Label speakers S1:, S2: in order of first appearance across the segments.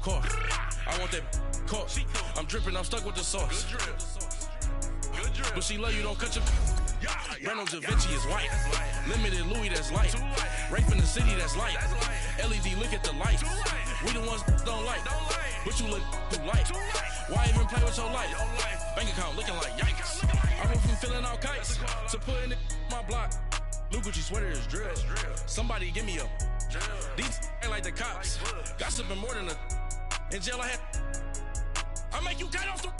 S1: car. I want that car. I'm dripping, I'm stuck with the sauce. But she love you, don't cut your. Reynolds Da Vinci is white. Limited Louis, that's light. Rape in the city, that's light. LED, look at the lights. We the ones don't like. But you look too light. Why even play with your life? Bank account looking like yikes. I went from filling out kites to putting it in my block. Blue Gucci sweater is drill. Somebody give me a. These ain't like the cops. Gossiping more than a. In jail I had. I make you cut off the.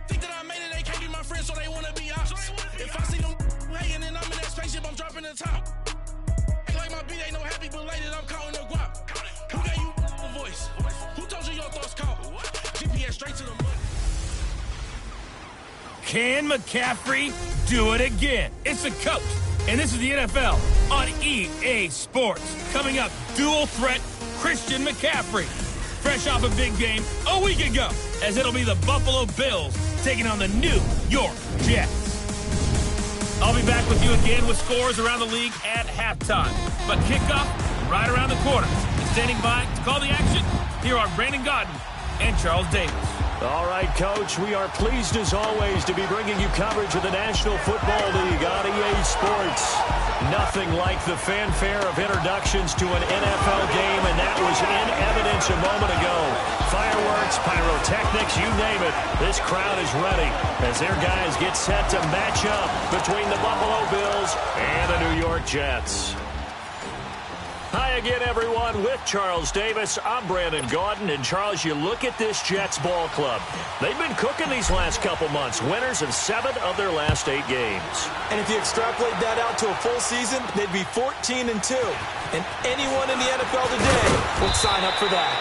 S1: Think that I made it, they can't be my friends, so they wanna be ops. If I see them hating and I'm in that spaceship, I'm dropping the top. Ain't like my beat ain't no happy, but later I'm counting the guap. Who gave you a voice? Who told you your thoughts count? GPS straight to the mud.
S2: Can McCaffrey do it again? It's the coach, and this is the NFL on EA Sports. Coming up, dual threat Christian McCaffrey. Fresh off a big game a week ago, as it'll be the Buffalo Bills taking on the New York Jets. I'll be back with you again with scores around the league at halftime. But kickoff right around the corner. And standing by to call the action, here are Brandon Gaudin and Charles Davis.
S3: All right, Coach, we are pleased as always to be bringing you coverage of the National Football League on EA Sports. Nothing like the fanfare of introductions to an NFL game, and that was in evidence a moment ago. Fireworks, pyrotechnics, you name it. This crowd is ready as their guys get set to match up between the Buffalo Bills and the New York Jets. Hi again, everyone. With Charles Davis, I'm Brandon Gaudin. And, Charles, you look at this Jets ball club. They've been cooking these last couple months. Winners of 7 of their last 8 games.
S4: And if you extrapolate that out to a full season, they'd be 14-2. And anyone in the NFL today would sign up for that.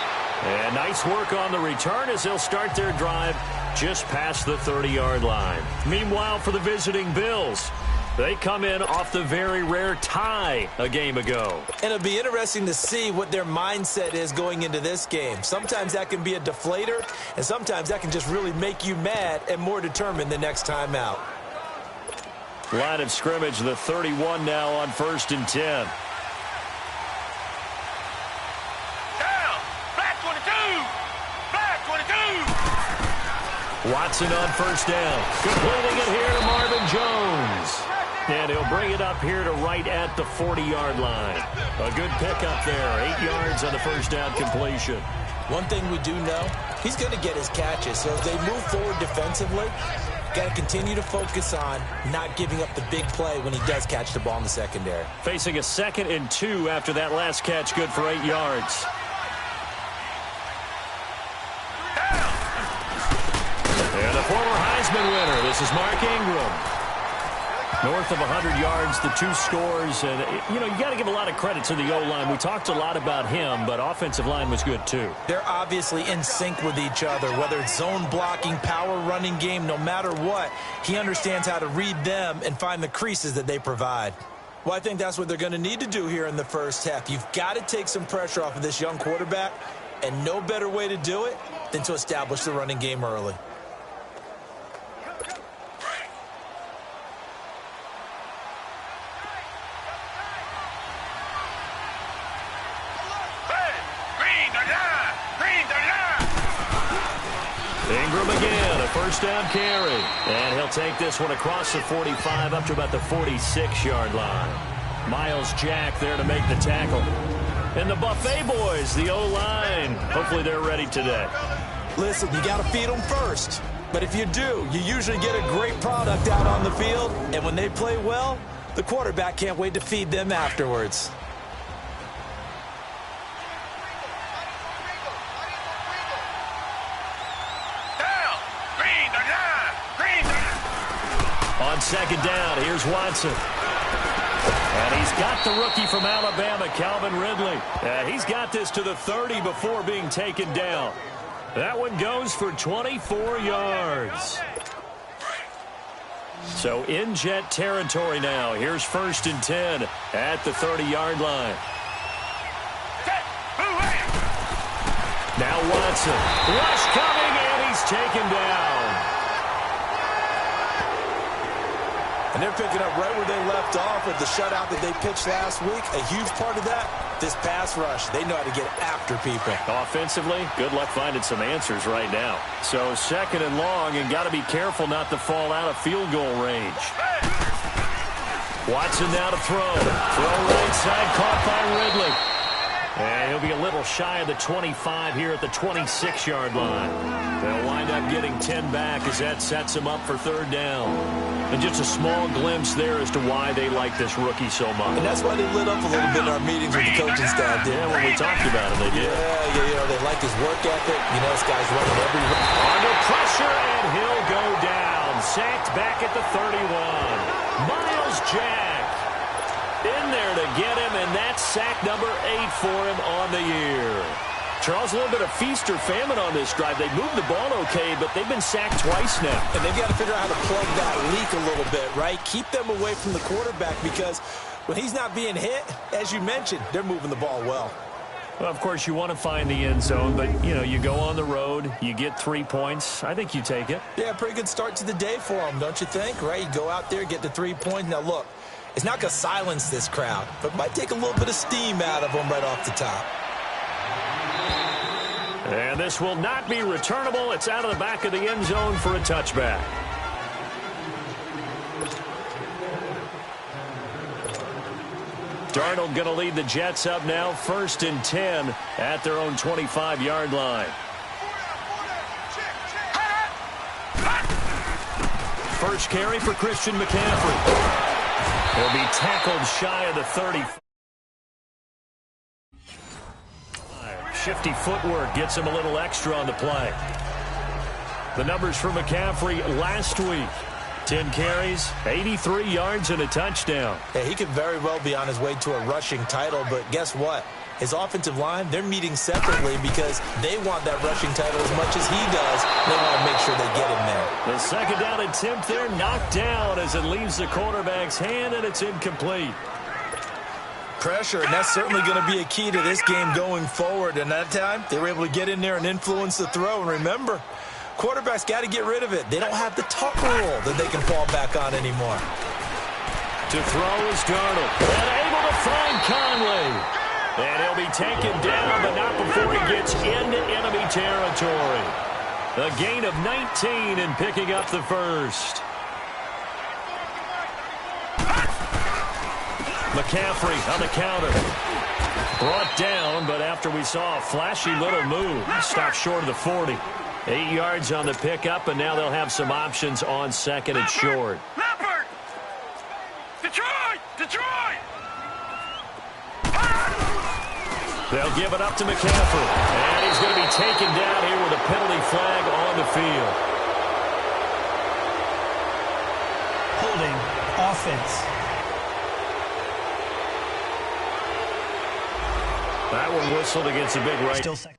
S3: And nice work on the return as they'll start their drive just past the 30-yard line. Meanwhile, for the visiting Bills, they come in off the very rare tie a game ago.
S4: And it'll be interesting to see what their mindset is going into this game. Sometimes that can be a deflator, and sometimes that can just really make you mad and more determined the next time out.
S3: Line of scrimmage, the 31 now on 1st and 10.
S5: Down! Black 22! Black 22!
S3: Watson on 1st down. Completing it here to Marvin Jones. And he'll bring it up here to right at the 40-yard line. A good pickup there. 8 yards on the 1st down completion.
S4: One thing we do know, he's going to get his catches. So as they move forward defensively, got to continue to focus on not giving up the big play when he does catch the ball in the secondary.
S3: Facing a 2nd and 2 after that last catch, good for 8 yards. And the former Heisman winner, this is Mark Ingram. North of 100 yards, the 2 scores. And, you know, you got to give a lot of credit to the O-line. We talked a lot about him, but offensive line was good, too.
S4: They're obviously in sync with each other, whether it's zone blocking, power running game, no matter what. He understands how to read them and find the creases that they provide. Well, I think that's what they're going to need to do here in the first half. You've got to take some pressure off of this young quarterback, and no better way to do it than to establish the running game early.
S3: Ingram again, a 1st down carry. And he'll take this one across the 45 up to about the 46-yard line. Miles Jack there to make the tackle. And the Buffet boys, the O-line, hopefully they're ready today.
S4: Listen, you got to feed them first. But if you do, you usually get a great product out on the field. And when they play well, the quarterback can't wait to feed them afterwards.
S3: On 2nd down, here's Watson. And he's got the rookie from Alabama, Calvin Ridley. And he's got this to the 30 before being taken down. That one goes for 24 yards. So in Jet territory now. Here's 1st and 10 at the 30-yard line. Now Watson. Rush coming, and he's taken down.
S4: And they're picking up right where they left off with the shutout that they pitched last week. A huge part of that, this pass rush, they know how to get after people.
S3: Offensively, good luck finding some answers right now. So 2nd and long, and got to be careful not to fall out of field goal range. Watson now to throw. Throw right side, caught by Ridley. And he'll be a little shy of the 25 here at the 26-yard line. They'll wind up getting 10 back as that sets them up for 3rd down. And just a small glimpse there as to why they like this rookie so much.
S4: And that's why they lit up a little bit in our meetings with the coaching staff.
S3: Yeah, when we talked about it, they did.
S4: Yeah, they like his work ethic. You know, this guy's running every...
S3: Under pressure, and he'll go down. Sacked back at the 31. Miles Jack in there to get him, and that's sack number 8 for him on the year. Charles, a little bit of feast or famine on this drive. They moved the ball okay, but they've been sacked twice now.
S4: And they've got to figure out how to plug that leak a little bit, right? Keep them away from the quarterback because when he's not being hit, as you mentioned, they're moving the ball well.
S3: Well, of course, you want to find the end zone, but, you know, you go on the road, you get 3 points. I think you take it.
S4: Yeah, pretty good start to the day for them, don't you think, right? You go out there, get the 3 points. Now, look, it's not going to silence this crowd, but it might take a little bit of steam out of them right off the top.
S3: And this will not be returnable. It's out of the back of the end zone for a touchback. Darnold going to lead the Jets up now, 1st and 10 at their own 25-yard line. First carry for Christian McCaffrey. He'll be tackled shy of the 30. Shifty footwork gets him a little extra on the play. The numbers for McCaffrey last week. 10 carries, 83 yards, and a touchdown.
S4: Yeah, he could very well be on his way to a rushing title, but guess what? His offensive line, they're meeting separately because they want that rushing title as much as he does. They want to make sure they get him there.
S3: The 2nd down attempt there knocked down as it leaves the quarterback's hand, and it's incomplete.
S4: Pressure, and that's certainly going to be a key to this game going forward. And that time, they were able to get in there and influence the throw. And remember, quarterbacks got to get rid of it. They don't have the tuck rule that they can fall back on anymore.
S3: To throw is Darnold. And able to find Conley. And he'll be taken down, but not before he gets into enemy territory. A gain of 19 and picking up the first. McCaffrey on the counter. Brought down, but after we saw a flashy little move, stopped short of the 40. 8 yards on the pickup, and now they'll have some options on 2nd and short.
S5: Leopard! Detroit! Detroit!
S3: They'll give it up to McCaffrey. And he's going to be taken down here with a penalty flag on the field.
S6: Holding offense.
S3: That one whistled against a big right.
S6: Still second.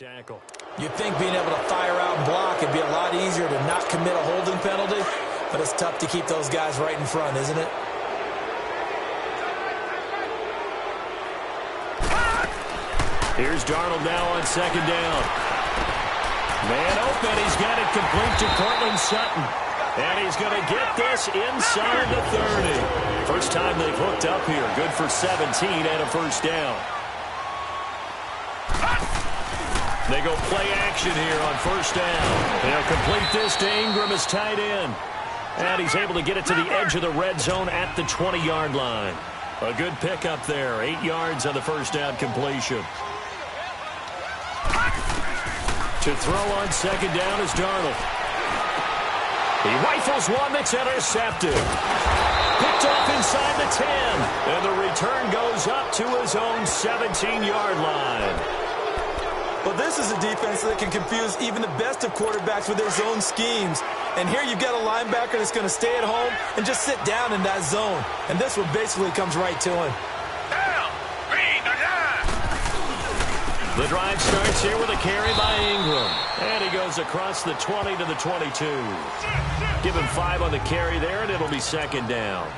S3: tackle.
S4: You'd think being able to fire out and block would be a lot easier to not commit a holding penalty, but it's tough to keep those guys right in front, isn't it?
S3: Here's Darnold now on second down. Man open, he's got it complete to Cortland Sutton. And he's going to get this inside the 30. First time they've hooked up here. Good for 17 and a first down. They go play action here on first down. They'll complete this to Ingram as tight end. And he's able to get it to the edge of the red zone at the 20-yard line. A good pickup there. 8 yards on the first down completion. To throw on second down is Darnold. He rifles one that's intercepted. Picked off inside the 10. And the return goes up to his own 17-yard line.
S4: Well, this is a defense that can confuse even the best of quarterbacks with their zone schemes. And here you've got a linebacker that's going to stay at home and just sit down in that zone. And this one basically comes right to him.
S3: The drive starts here with a carry by Ingram. And he goes across the 20 to the 22. Give him 5 on the carry there, and it'll be second down.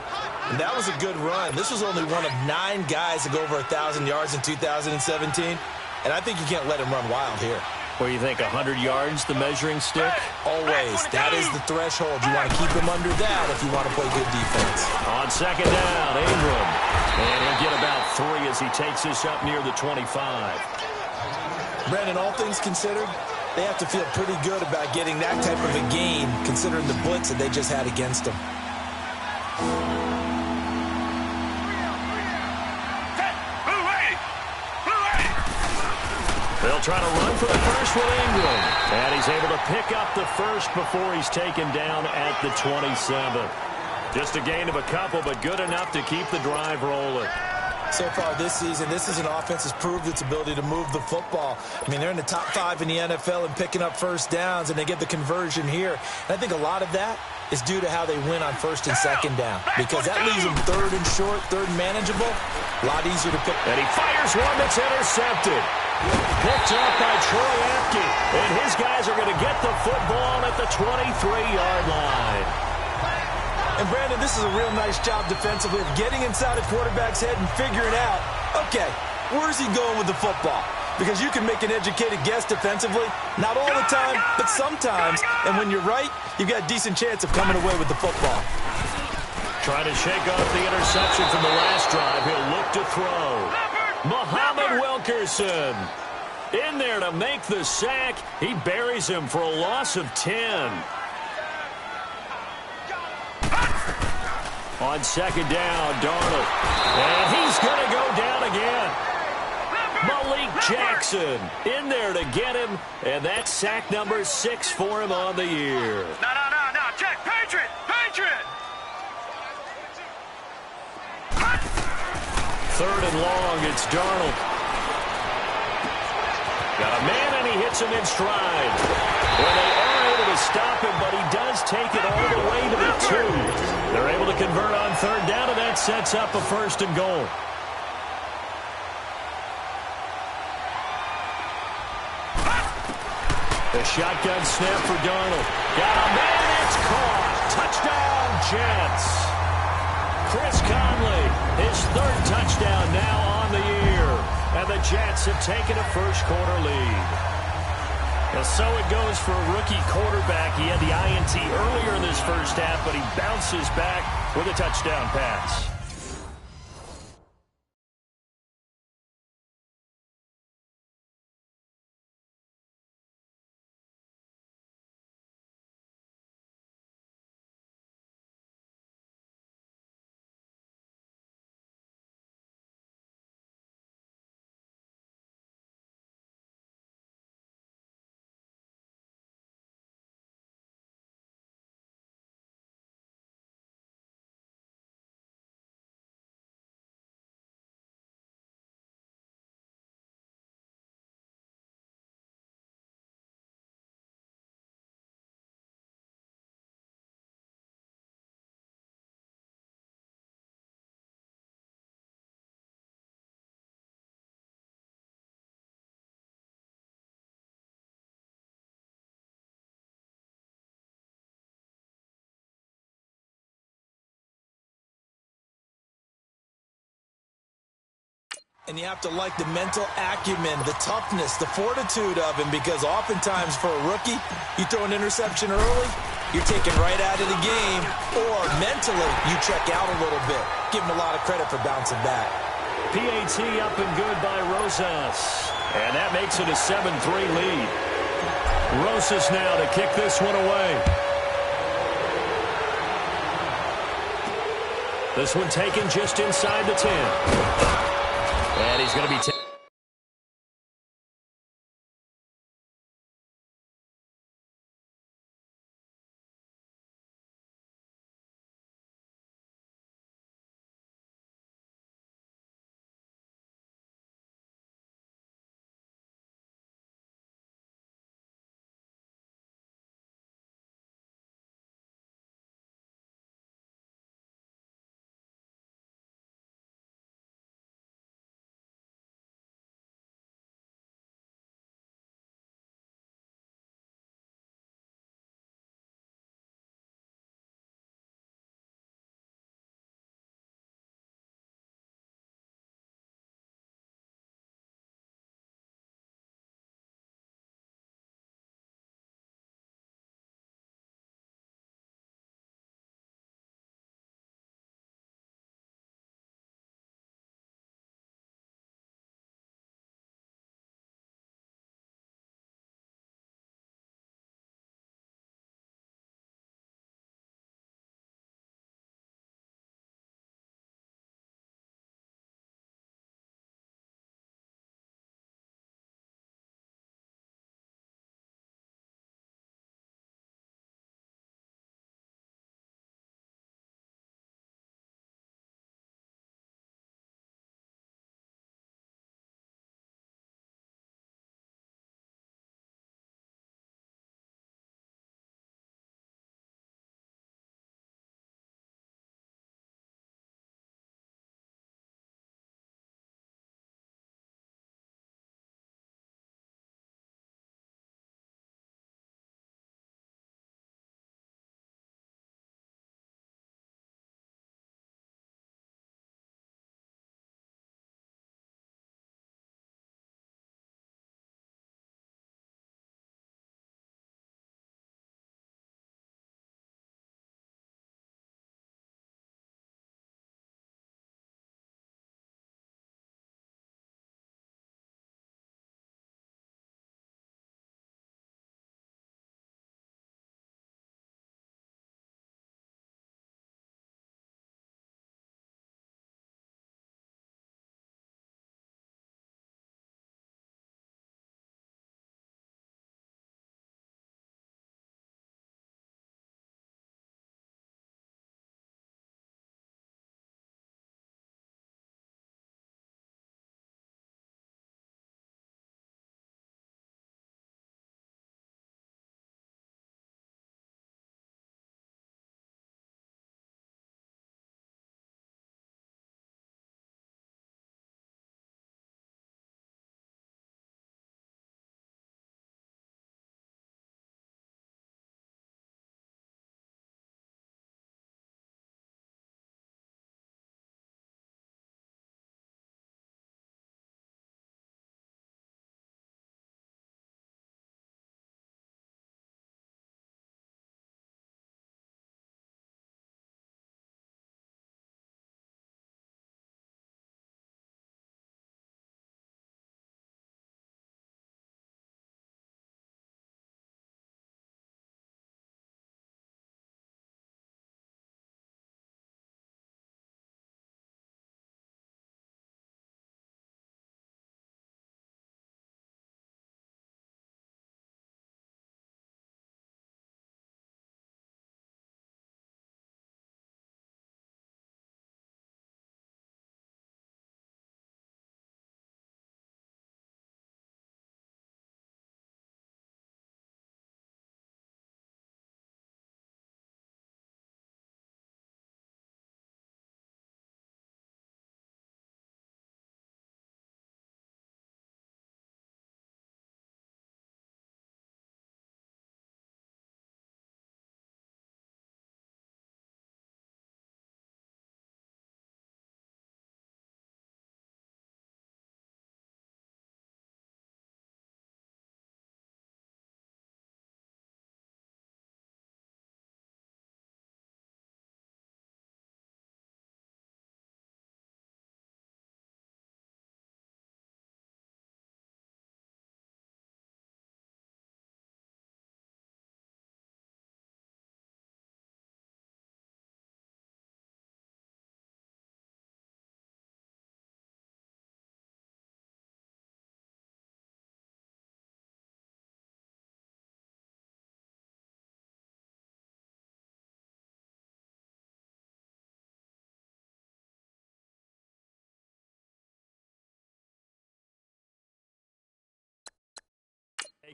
S4: And that was a good run. This was only one of 9 guys to go over 1,000 yards in 2017. And I think you can't let him run wild here.
S3: What do you think, 100 yards, the measuring stick?
S4: Always. That is the threshold. You want to keep him under that if you want to play good defense.
S3: On second down, Ingram. And he'll get about 3 as he takes this up near the 25.
S4: Brandon, all things considered, they have to feel pretty good about getting that type of a gain, considering the blitz that they just had against them.
S3: They'll try to run for the first with Ingram. And he's able to pick up the first before he's taken down at the 27. Just a gain of a couple, but good enough to keep the drive rolling.
S4: So far this season, this is an offense that's proved its ability to move the football. I mean, they're in the top 5 in the NFL in picking up first downs, and they get the conversion here. And I think a lot of that is due to how they win on first and second down, because that leaves them third and short, third and manageable. A lot easier to pick.
S3: And he fires one that's intercepted. Picked up by Troy Apke. And his guys are going to get the football at the 23-yard line.
S4: And, Brandon, this is a real nice job defensively of getting inside a quarterback's head and figuring out, okay, where's he going with the football? Because you can make an educated guess defensively, not all the time, but sometimes. And when you're right, you've got a decent chance of coming away with the football.
S3: Trying to shake off the interception from the last drive. He'll look to throw. Muhammad Wilkerson in there to make the sack. He buries him for a loss of 10. On second down, Darnold. And he's going to go down again. Malik Jackson in there to get him. And that's sack number 6 for him on the year.
S5: No. Check. Patriot.
S3: Third and long, it's Darnold. Got a man, and he hits him in stride. Well, they are able to stop him, but he does take it all the way to the 2. They're able to convert on third down, and that sets up a first and goal. The shotgun snap for Darnold. Got a man, it's caught. Touchdown, Jets. Chris Conley, his 3rd touchdown now on the year. And the Jets have taken a first-quarter lead. Well, so it goes for a rookie quarterback. He had the INT earlier in this first half, but he bounces back with a touchdown pass.
S4: And you have to like the mental acumen, the toughness, the fortitude of him, because oftentimes for a rookie, you throw an interception early, you're taken right out of the game, or mentally you check out a little bit. Give him a lot of credit for bouncing back.
S3: PAT up and good by Rosas. And that makes it a 7-3 lead. Rosas now to kick this one away. This one taken just inside the 10. And he's going to be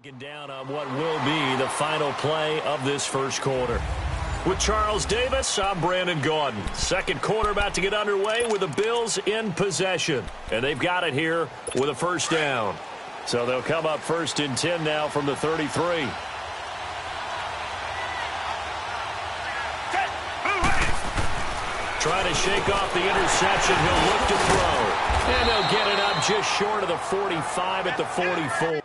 S3: Taken down on what will be the final play of this first quarter. With Charles Davis, I'm Brandon Gaudin. Second quarter about to get underway with the Bills in possession. And they've got it here with a first down. So they'll come up first and 10 now from the 33. Trying to shake off the interception. He'll look to throw. And they'll get it up just short of the 45 at the 44.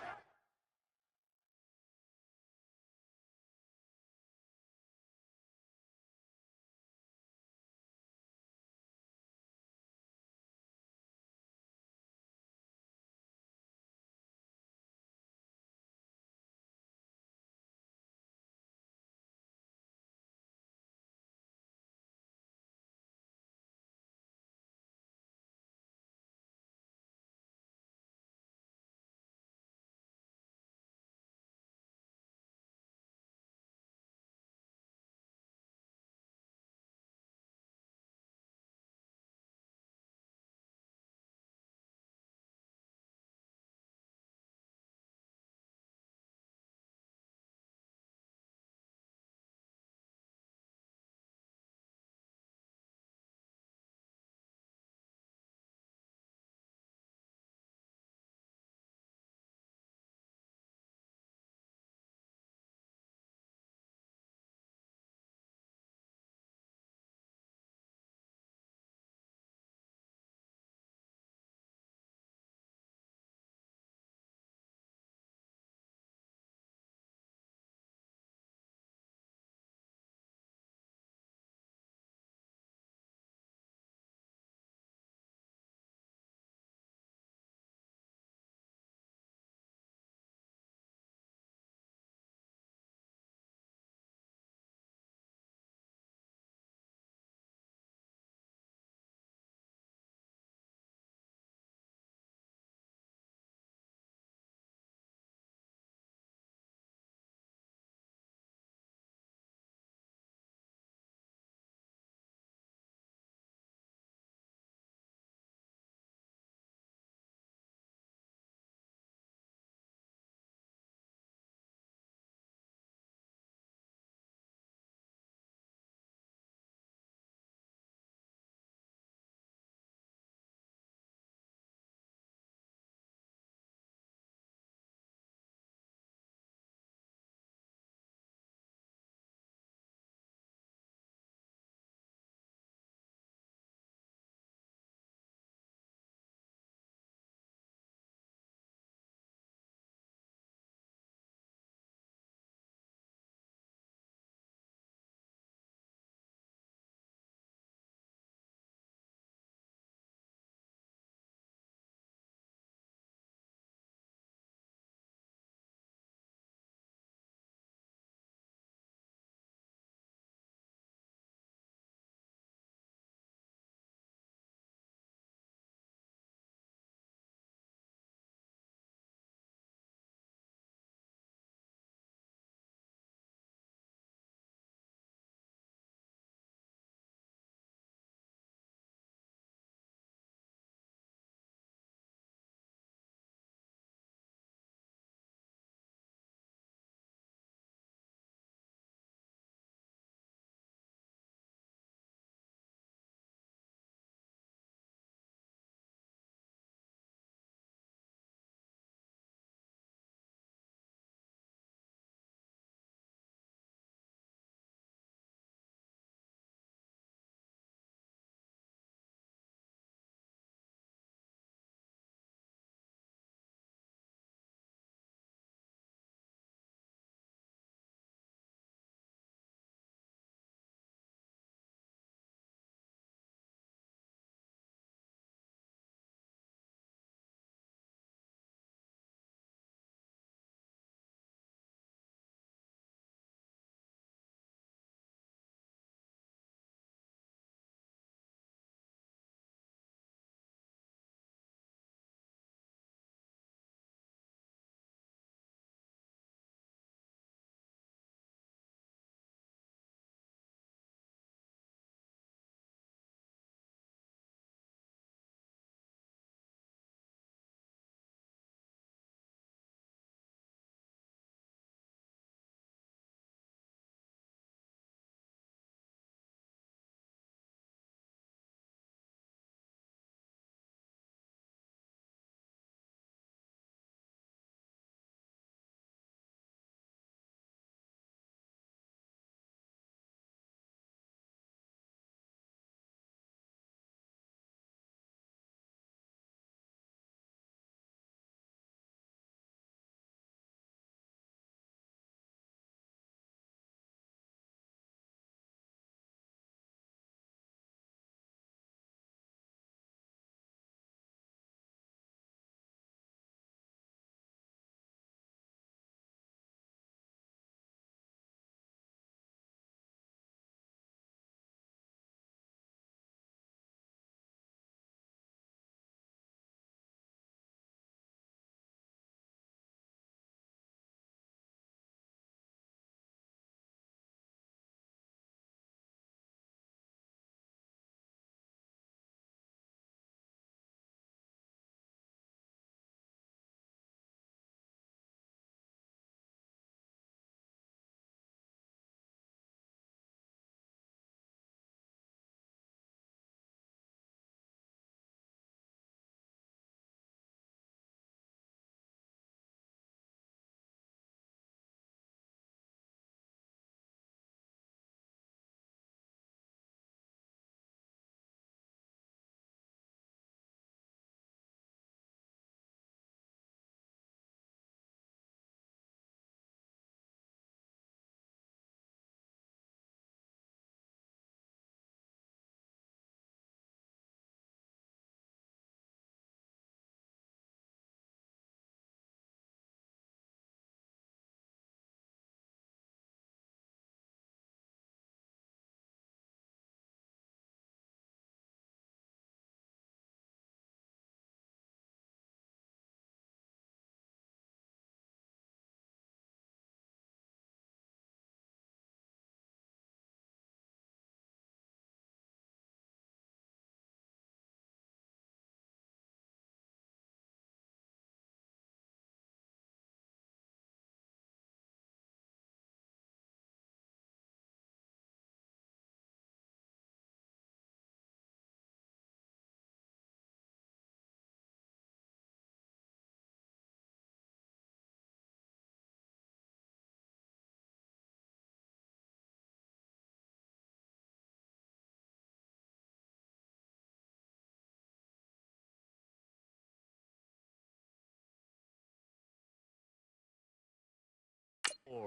S3: Now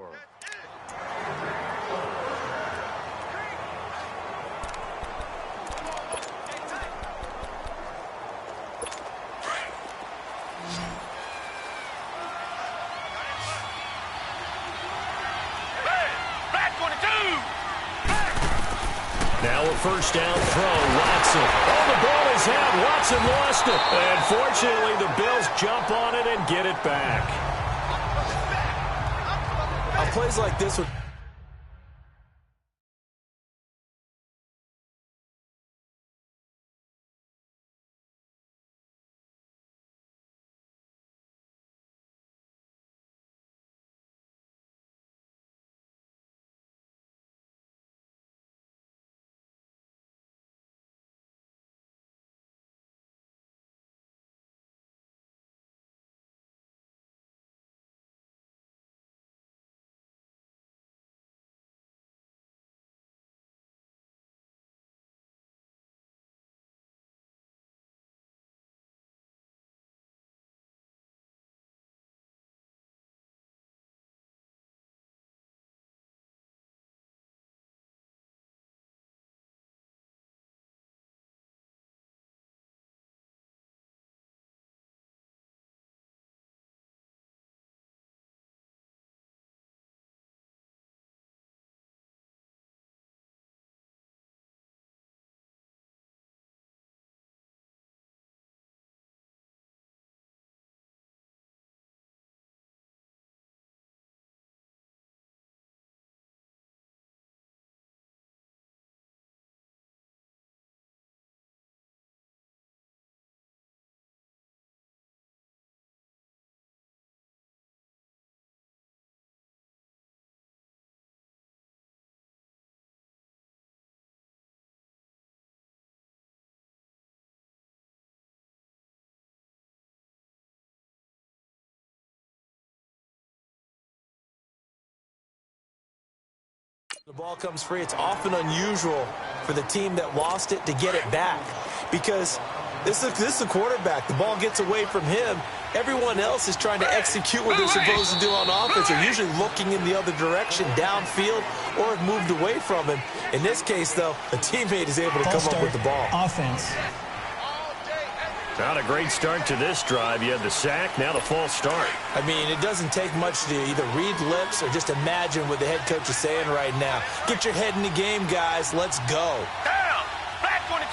S3: a first down throw, Watson. Oh, the ball is out. Watson lost it. And fortunately, the Bills jump on it and get it back.
S4: On plays like this would... The ball comes free. It's often unusual for the team that lost it to get it back because this is the quarterback. The ball gets away from him. Everyone else is trying to execute what they're supposed to do on offense. They're usually looking in the other direction, downfield, or have moved away from him. In this case, though, a teammate is able to come up with the ball.
S6: Offense.
S3: Not a great start to this drive. You had the sack, now the false start.
S4: I mean, it doesn't take much to either read lips or just imagine what the head coach is saying right now. Get your head in the game, guys. Let's go.
S5: Down. Back 22.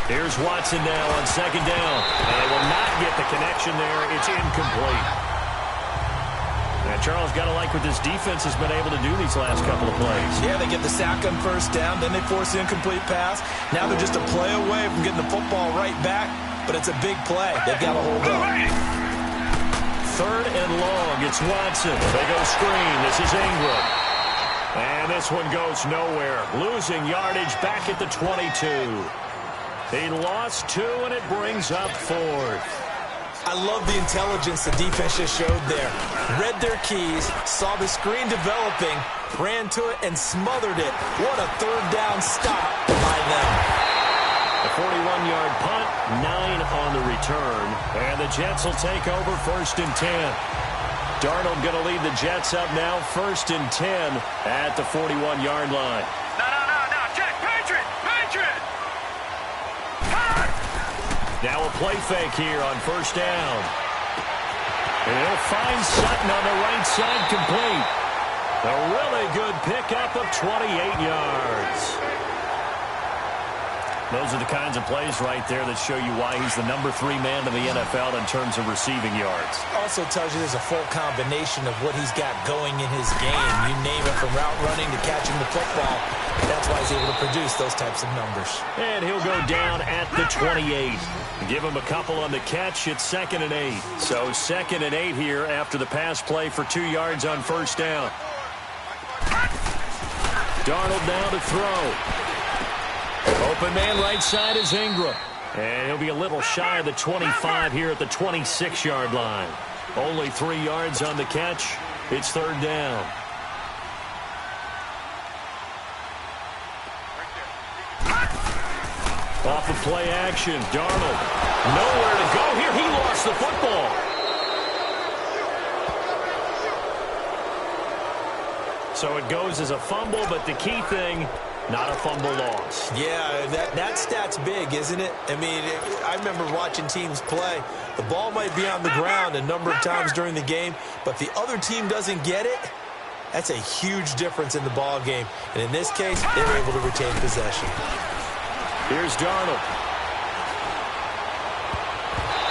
S3: Here's Watson now on second down. And they will not get the connection there. It's incomplete. Now, Charles, got to like what this defense has been able to do these last couple of plays.
S4: Yeah, they get the sack on first down, then they force the incomplete pass. Now they're just a play away from getting the football right back, but it's a big play. They've got to hold up.
S3: Third and long. It's Watson. They go screen. This is Ingram. And this one goes nowhere. Losing yardage back at the 22. He lost 2, and it brings up 4th.
S4: I love the intelligence the defense just showed there. Read their keys, saw the screen developing, ran to it, and smothered it. What a third down stop by them.
S3: A 41-yard punt, 9 on the return. And the Jets will take over 1st and 10. Darnold going to lead the Jets up now, 1st and 10 at the 41-yard line.
S5: No. Check. Patriot.
S3: Now a play fake here on 1st down. And he'll find Sutton on the right side, complete. A really good pickup of 28 yards. Those are the kinds of plays right there that show you why he's the number 3 man in the NFL in terms of receiving yards.
S4: Also tells you there's a full combination of what he's got going in his game. You name it, from route running to catching the football. That's why he's able to produce those types of numbers.
S3: And he'll go down at the 28. Give him a couple on the catch. It's 2nd and 8. So 2nd and 8 here after the pass play for 2 yards on 1st down. Darnold now to throw. Open man right side is Ingram. And he'll be a little shy of the 25 here at the 26-yard line. Only 3 yards on the catch. It's 3rd down. Off of play action, Darnold. Nowhere to go here. He lost the football. So it goes as a fumble, but the key thing, not a fumble loss.
S4: Yeah, that stat's big, isn't it? I mean, I remember watching teams play. The ball might be on the ground a number of times during the game, but if the other team doesn't get it, that's a huge difference in the ball game. And in this case, they were able to retain possession.
S3: Here's Darnold.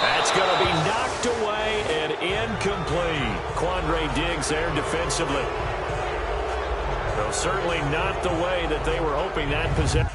S3: That's going to be knocked away and incomplete. Quandre Diggs there defensively. Well, certainly not the way that they were hoping that possession.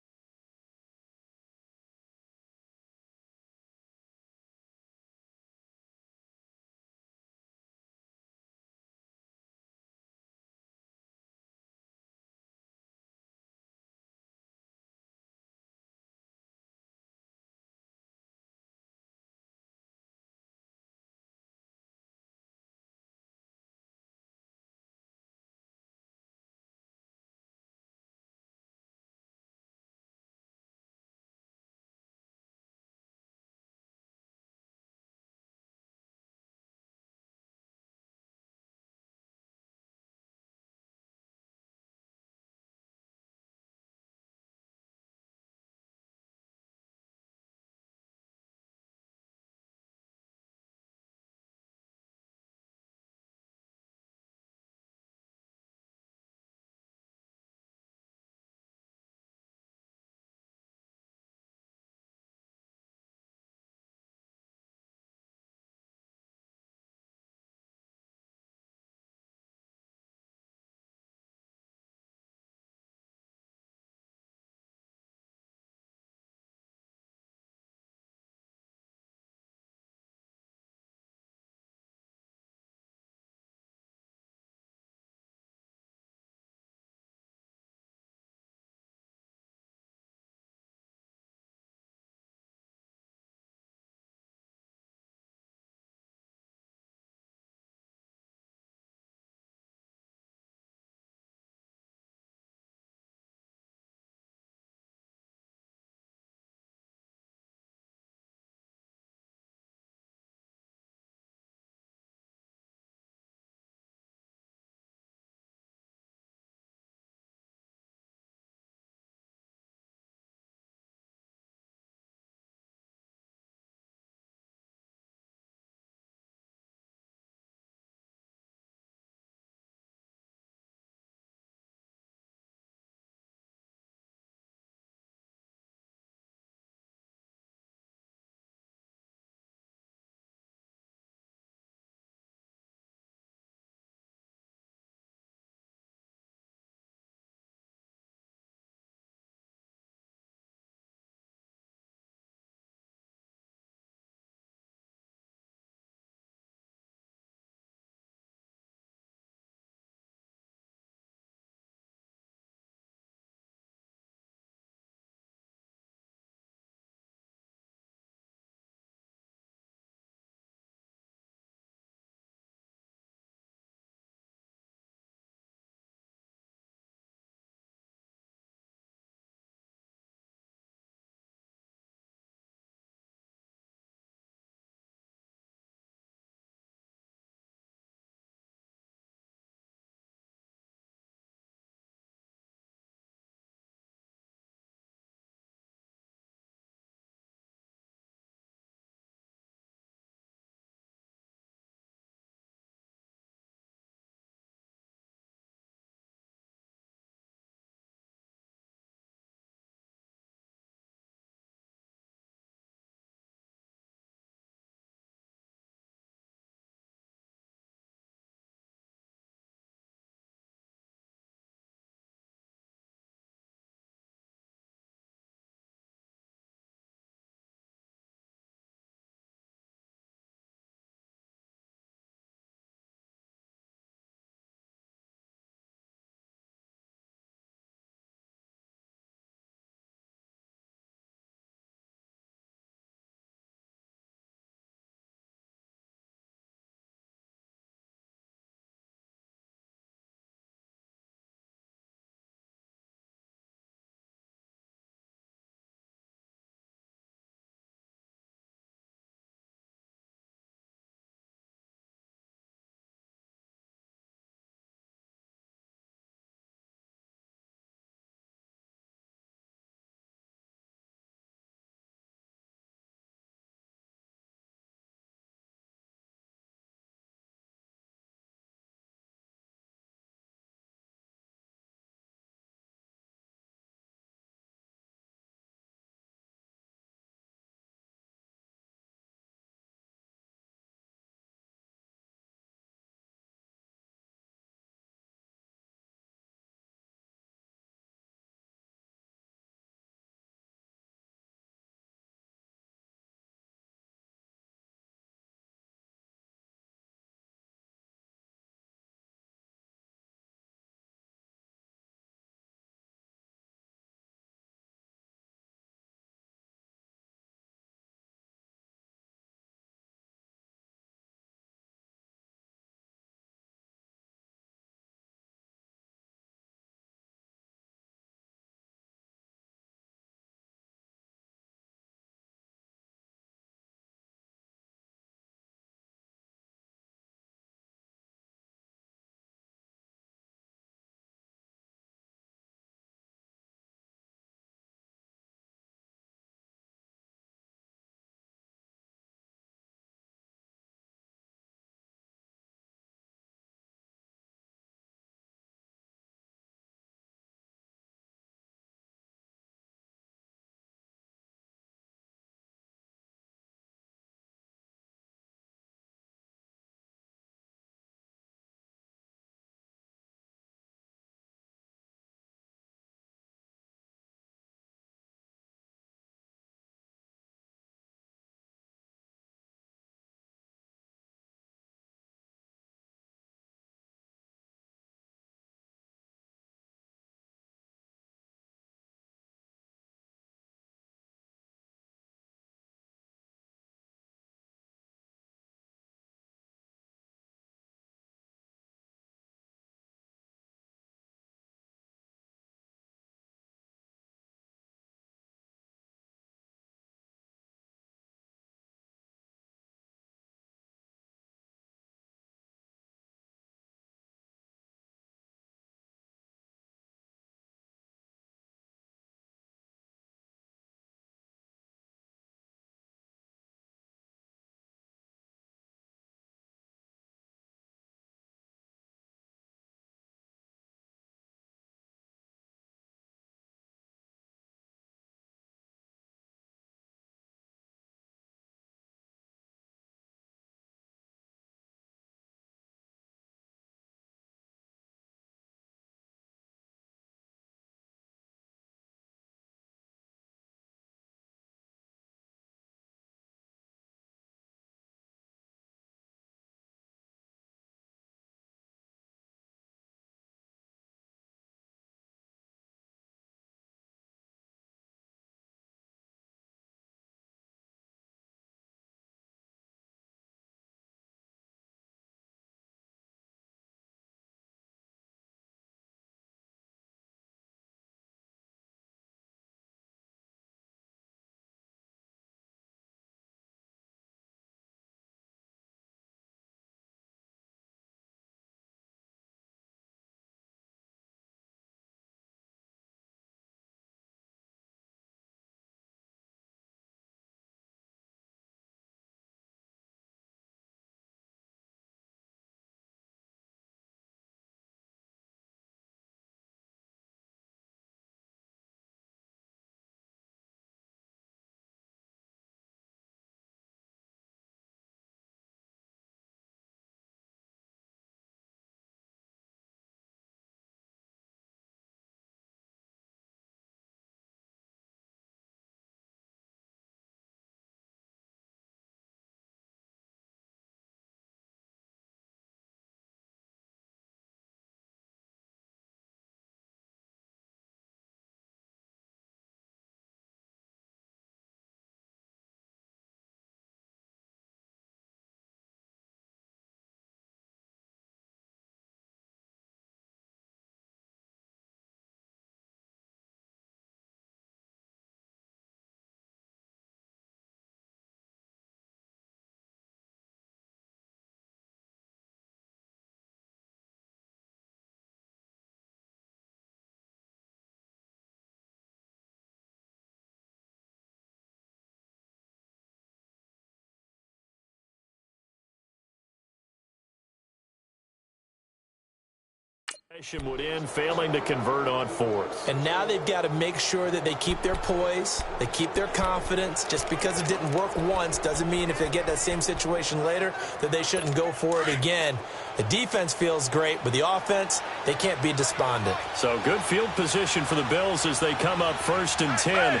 S3: Would end, failing to convert on fourth.
S4: And now they've got to make sure that they keep their poise, they keep their confidence. Just because it didn't work once doesn't mean if they get that same situation later that they shouldn't go for it again. The defense feels great, but the offense, they can't be despondent.
S3: So good field position for the Bills as they come up 1st and 10.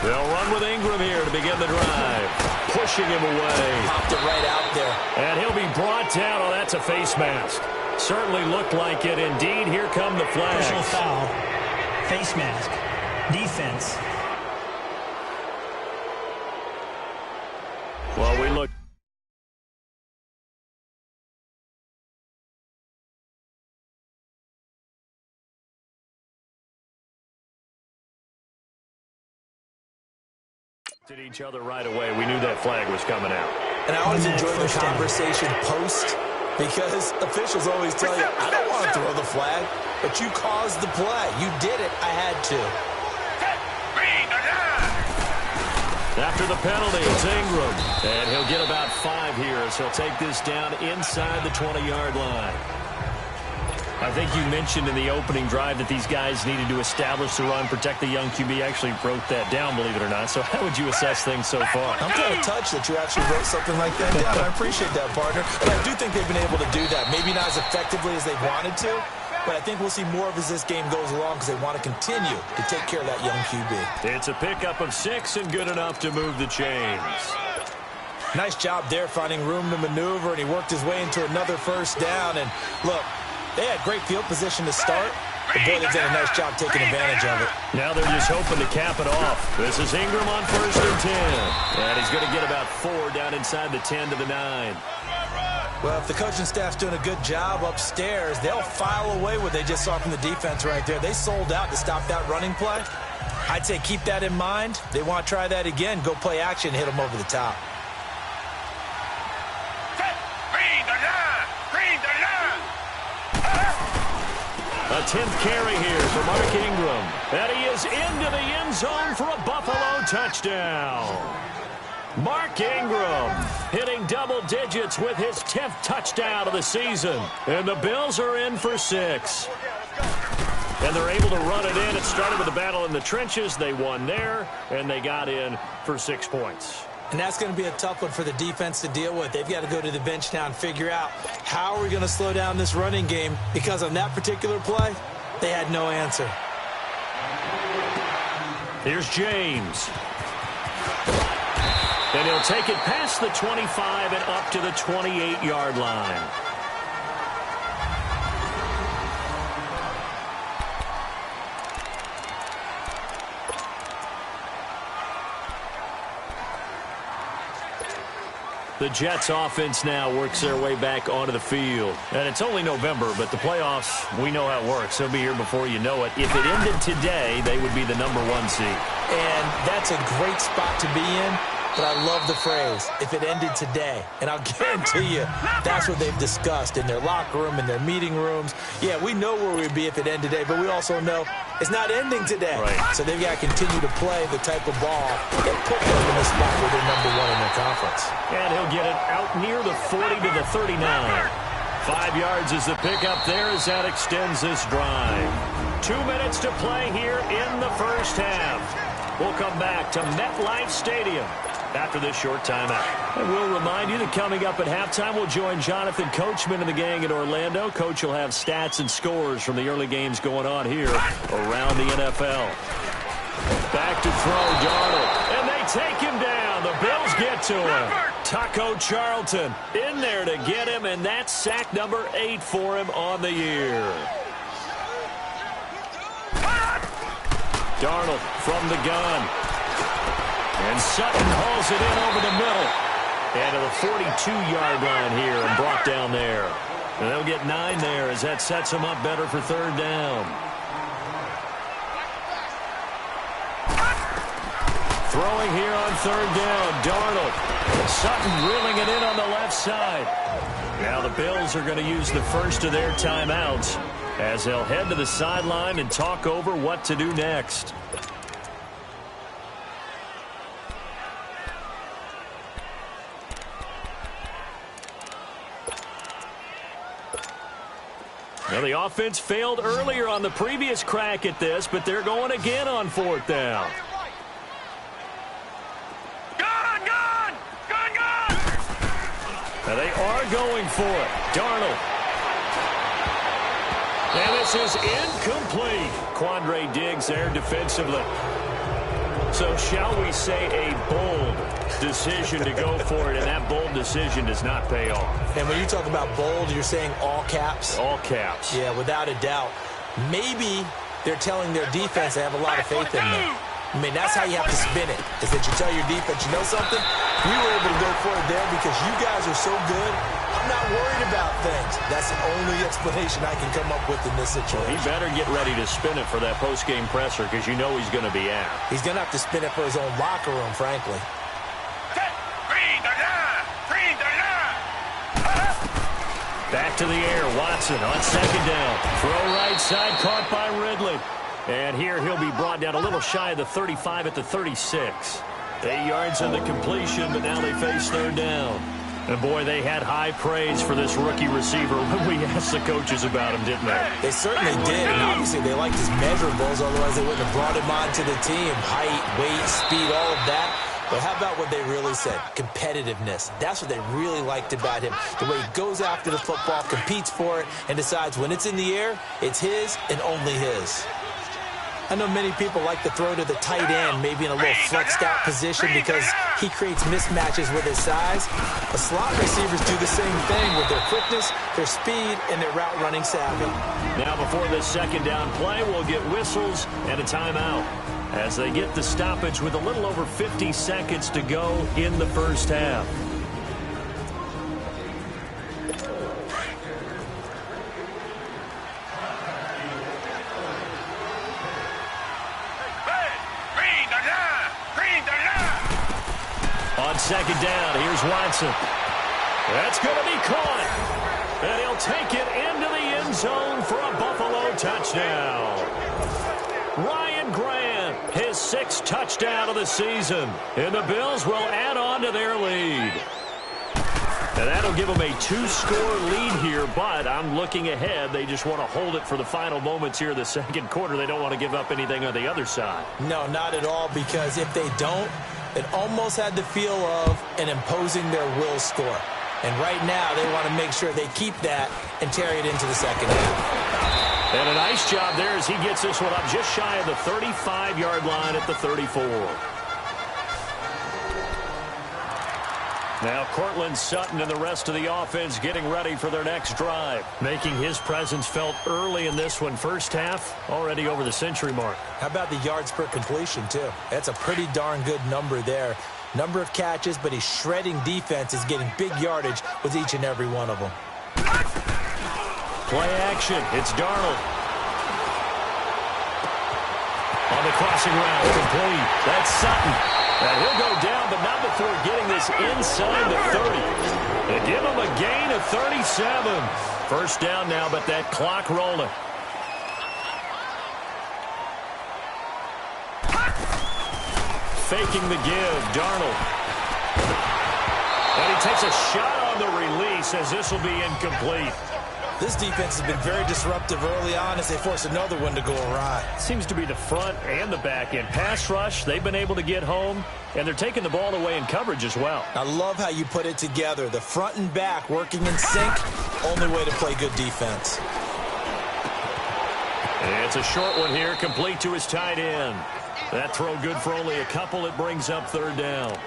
S3: They'll run with Ingram here to begin the drive. Pushing him away.
S4: Popped it right out there.
S3: And he'll be brought down. Oh, that's a face mask. Certainly looked like it. Indeed, here come the flags.
S6: Personal foul. Face mask. Defense.
S3: Well, we look. At each other right away. We knew that flag was coming out.
S4: And I always enjoy the conversation post because officials always tell you, I don't want to throw the flag, but you caused the play. You did it. I had to.
S3: After the penalty, it's Ingram. And he'll get about 5 here as he'll take this down inside the 20-yard line. I think you mentioned in the opening drive that these guys needed to establish the run, protect the young QB. I actually wrote that down, believe it or not. So how would you assess things so far?
S4: I'm kind of touched that you actually wrote something like that down. I appreciate that, partner. But I do think they've been able to do that. Maybe not as effectively as they wanted to, but I think we'll see more of as this game goes along because they want to continue to take care of that young QB.
S3: It's a pickup of 6 and good enough to move the chains.
S4: Nice job there finding room to maneuver, and he worked his way into another first down. And look, they had great field position to start, but boy, they've done a nice job taking advantage of it.
S3: Now they're just hoping to cap it off. This is Ingram on 1st and 10. And he's going to get about 4 down inside the 10 to the 9.
S4: Well, if the coaching staff's doing a good job upstairs, they'll file away what they just saw from the defense right there. They sold out to stop that running play. I'd say keep that in mind. They want to try that again. Go play action, hit them over the top.
S3: A 10th carry here for Mark Ingram. And he is into the end zone for a Buffalo touchdown. Mark Ingram hitting double digits with his 10th touchdown of the season. And the Bills are in for 6. And they're able to run it in. It started with a battle in the trenches. They won there, and they got in for 6 points.
S4: And that's going to be a tough one for the defense to deal with. They've got to go to the bench now and figure out how are we going to slow down this running game, because on that particular play, they had no answer.
S3: Here's James. And he'll take it past the 25 and up to the 28-yard line. The Jets offense now works their way back onto the field. And it's only November, but the playoffs, we know how it works. They'll be here before you know it. If it ended today, they would be the #1 seed.
S4: And that's a great spot to be in. But I love the phrase, if it ended today. And I'll guarantee you, that's what they've discussed in their locker room, in their meeting rooms. Yeah, we know where we'd be if it ended today, but we also know it's not ending today.
S3: Right.
S4: So they've got to continue to play the type of ball that put them in the spot where they're #1 in their conference.
S3: And he'll get it out near the 40 to the 39. 5 yards is the pickup there as that extends this drive. 2 minutes to play here in the first half. We'll come back to MetLife Stadium after this short timeout. And we'll remind you that coming up at halftime, we'll join Jonathan Coachman and the gang in Orlando. Coach will have stats and scores from the early games going on here around the NFL. Back to throw, Darnold. And they take him down. The Bills get to him. Taco Charlton in there to get him, and that's sack number 8 for him on the year. Darnold from the gun. And Sutton hauls it in over the middle. And to the 42-yard line here and brought down there. And they'll get 9 there as that sets them up better for 3rd down. Throwing here on 3rd down, Darnold. Sutton reeling it in on the left side. Now the Bills are going to use the first of their timeouts as they'll head to the sideline and talk over what to do next. Well, the offense failed earlier on the previous crack at this, but they're going again on 4th down. Now they are going for it. Darnold. And this is incomplete. Quandre Diggs there defensively. So shall we say a bold decision to go for it, and that bold decision does not pay off.
S4: And when you talk about bold, you're saying all caps?
S3: All caps.
S4: Yeah, without a doubt. Maybe they're telling their defense they have a lot of faith in them. I mean, that's how you have to spin it, is that you tell your defense, you know something? We were able to go for it there because you guys are so good. I'm not worried about things. That's the only explanation I can come up with in this situation.
S3: Well, he better get ready to spin it for that post-game presser because you know he's going to be out.
S4: He's going to have to spin it for his own locker room, frankly.
S3: Back to the air, Watson on 2nd down. Throw right side, caught by Ridley. And here he'll be brought down a little shy of the 35 at the 36. 8 yards in the completion, but now they face 3rd down. And, boy, they had high praise for this rookie receiver when we asked the coaches about him, didn't they?
S4: They certainly did, and obviously they liked his measurables, otherwise they wouldn't have brought him onto the team. Height, weight, speed, all of that. But how about what they really said? Competitiveness. That's what they really liked about him. The way he goes after the football, competes for it, and decides when it's in the air, it's his and only his. I know many people like to throw to the tight end, maybe in a little flexed out position because he creates mismatches with his size. But slot receivers do the same thing with their quickness, their speed, and their route running savvy.
S3: Now before this 2nd down play, we'll get whistles and a timeout as they get the stoppage with a little over 50 seconds to go in the 1st half. On 2nd down, here's Watson. That's going to be caught. And he'll take it into the end zone for a Buffalo touchdown. Ryan Grant, his 6th touchdown of the season. And the Bills will add on to their lead. And that'll give them a 2-score lead here, but I'm looking ahead. They just want to hold it for the final moments here in the 2nd quarter. They don't want to give up anything on the other side.
S4: No, not at all, because if they don't, it almost had the feel of an imposing their will score. And right now, they want to make sure they keep that and carry it into the 2nd half.
S3: And a nice job there as he gets this one up just shy of the 35-yard line at the 34. Now Cortland Sutton and the rest of the offense getting ready for their next drive, making his presence felt early in this one. 1st half, already over the century mark.
S4: How about the yards per completion, too? That's a pretty darn good number there. Number of catches, but he's shredding defense, is getting big yardage with each and every one of them.
S3: Play action. It's Darnold. On the crossing route, complete. That's Sutton. And he'll go down, but not before getting this inside the 30. They give him a gain of 37. 1st down now, but that clock rolling. Faking the give, Darnold. And he takes a shot on the release as this will be incomplete.
S4: This defense has been very disruptive early on as they force another one to go awry.
S3: Seems to be the front and the back end. Pass rush, they've been able to get home, and they're taking the ball away in coverage as well.
S4: I love how you put it together. The front and back working in sync, only way to play good defense.
S3: And it's a short one here, complete to his tight end. That throw good for only a couple. It brings up 3rd down.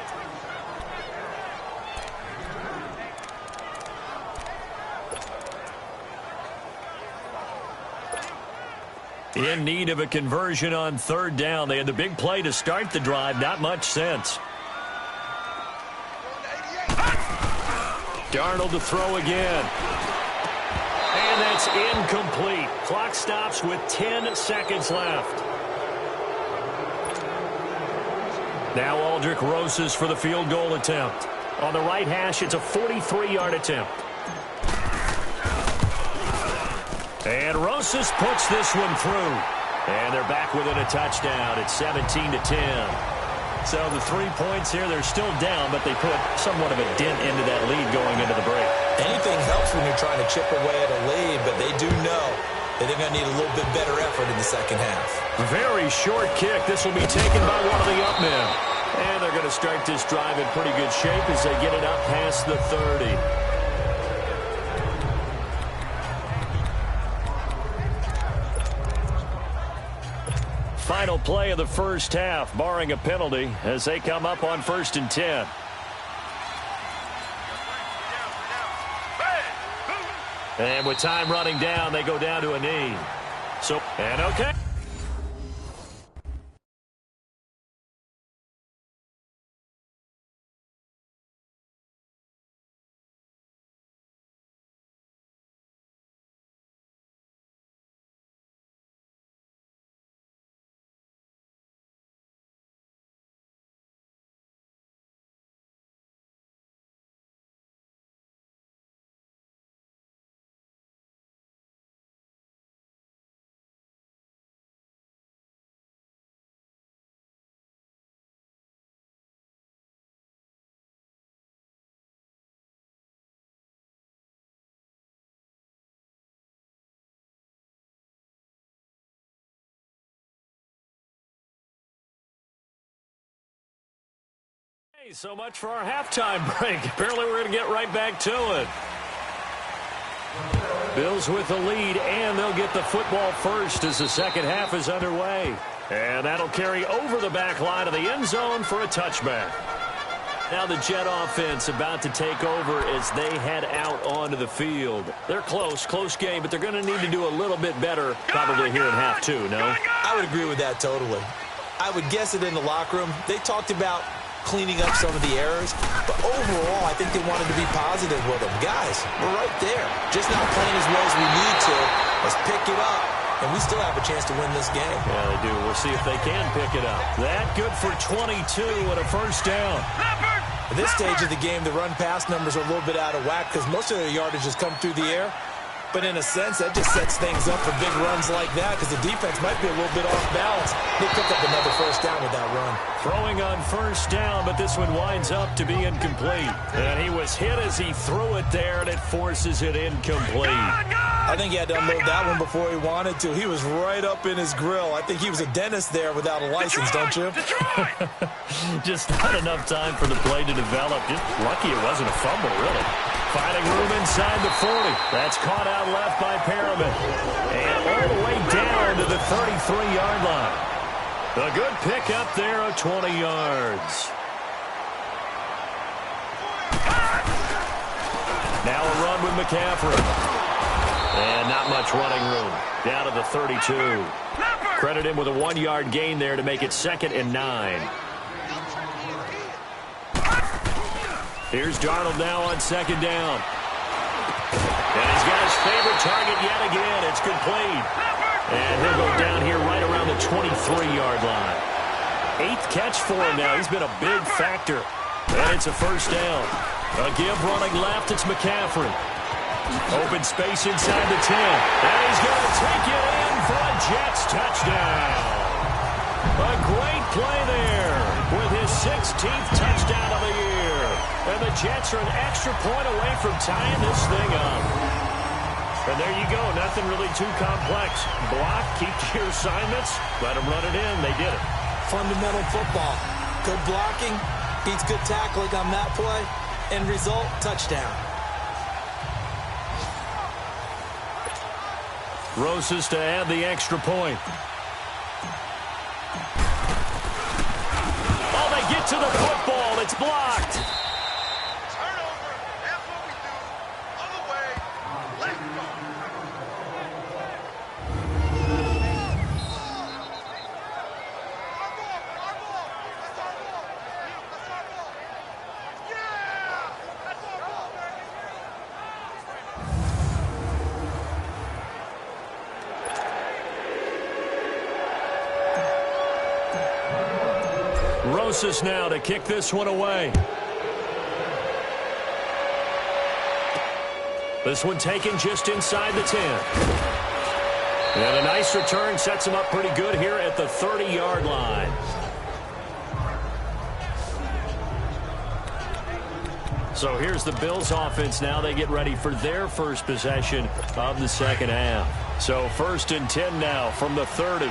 S3: In need of a conversion on 3rd down. They had the big play to start the drive. Not much sense. Darnold to throw again. And that's incomplete. Clock stops with 10 seconds left. Now Aldrick Rosas for the field goal attempt. On the right hash, it's a 43-yard attempt. And Rosas puts this one through. And they're back within a touchdown. It's 17-10. So the 3 points here, they're still down, but they put somewhat of a dent into that lead going into the break.
S4: Anything helps when you're trying to chip away at a lead, but they do know that they're going to need a little bit better effort in the second half.
S3: Very short kick. This will be taken by one of the up men. And they're going to start this drive in pretty good shape as they get it up past the 30. Final play of the first half, barring a penalty, as they come up on 1st and 10. And with time running down, they go down to a knee. So, and okay. So much for our halftime break. Apparently we're going to get right back to it. Bills with the lead, and they'll get the football first as the second half is underway. And that'll carry over the back line of the end zone for a touchback. Now the Jet offense about to take over as they head out onto the field. They're close game, but they're going to need to do a little bit better probably here in half two, no?
S4: I would agree with that totally. I would guess it in the locker room. They talked about cleaning up some of the errors, but overall, I think they wanted to be positive with them. Guys, we're right there. Just not playing as well as we need to. Let's pick it up, and we still have a chance to win this game.
S3: Yeah, they do. We'll see if they can pick it up. That good for 22 and a first down.
S4: At this stage of the game, the run-pass numbers are a little bit out of whack because most of their yardage has come through the air. But in a sense, that just sets things up for big runs like that because the defense might be a little bit off balance. They pick up another first down with that run.
S3: Throwing on first down, but this one winds up to be incomplete. And he was hit as he threw it there, and it forces it incomplete.
S4: I think he had to unload that one before he wanted to. He was right up in his grill. I think he was a dentist there without a license, don't you?
S3: Just not enough time for the play to develop. Just lucky it wasn't a fumble, really. Finding room inside the 40. That's caught out left by Perriman. And all the way down to the 33-yard line. A good pickup there of 20 yards. Now a run with McCaffrey. And not much running room. Down to the 32. Credit him with a 1-yard gain there to make it 2nd and 9. Here's Darnold now on 2nd down. And he's got his favorite target yet again. It's complete. And he'll go down here right around the 23-yard line. 8th catch for him now. He's been a big factor. And it's a first down. A give running left. It's McCaffrey. Open space inside the 10. And he's going to take it in for a Jets touchdown. A great play there with his 16th touchdown of the year. And the Jets are an extra point away from tying this thing up. And there you go. Nothing really too complex. Block, keep to your assignments, let them run it in. They did it.
S4: Fundamental football. Good blocking, beats good tackling on that play. End result, touchdown.
S3: Rosas to add the extra point. Oh, they get to the football. It's blocked. Rosas now to kick this one away. This one taken just inside the 10. And a nice return sets him up pretty good here at the 30-yard line. So here's the Bills offense now. They get ready for their first possession of the second half. So 1st and 10 now from the 30.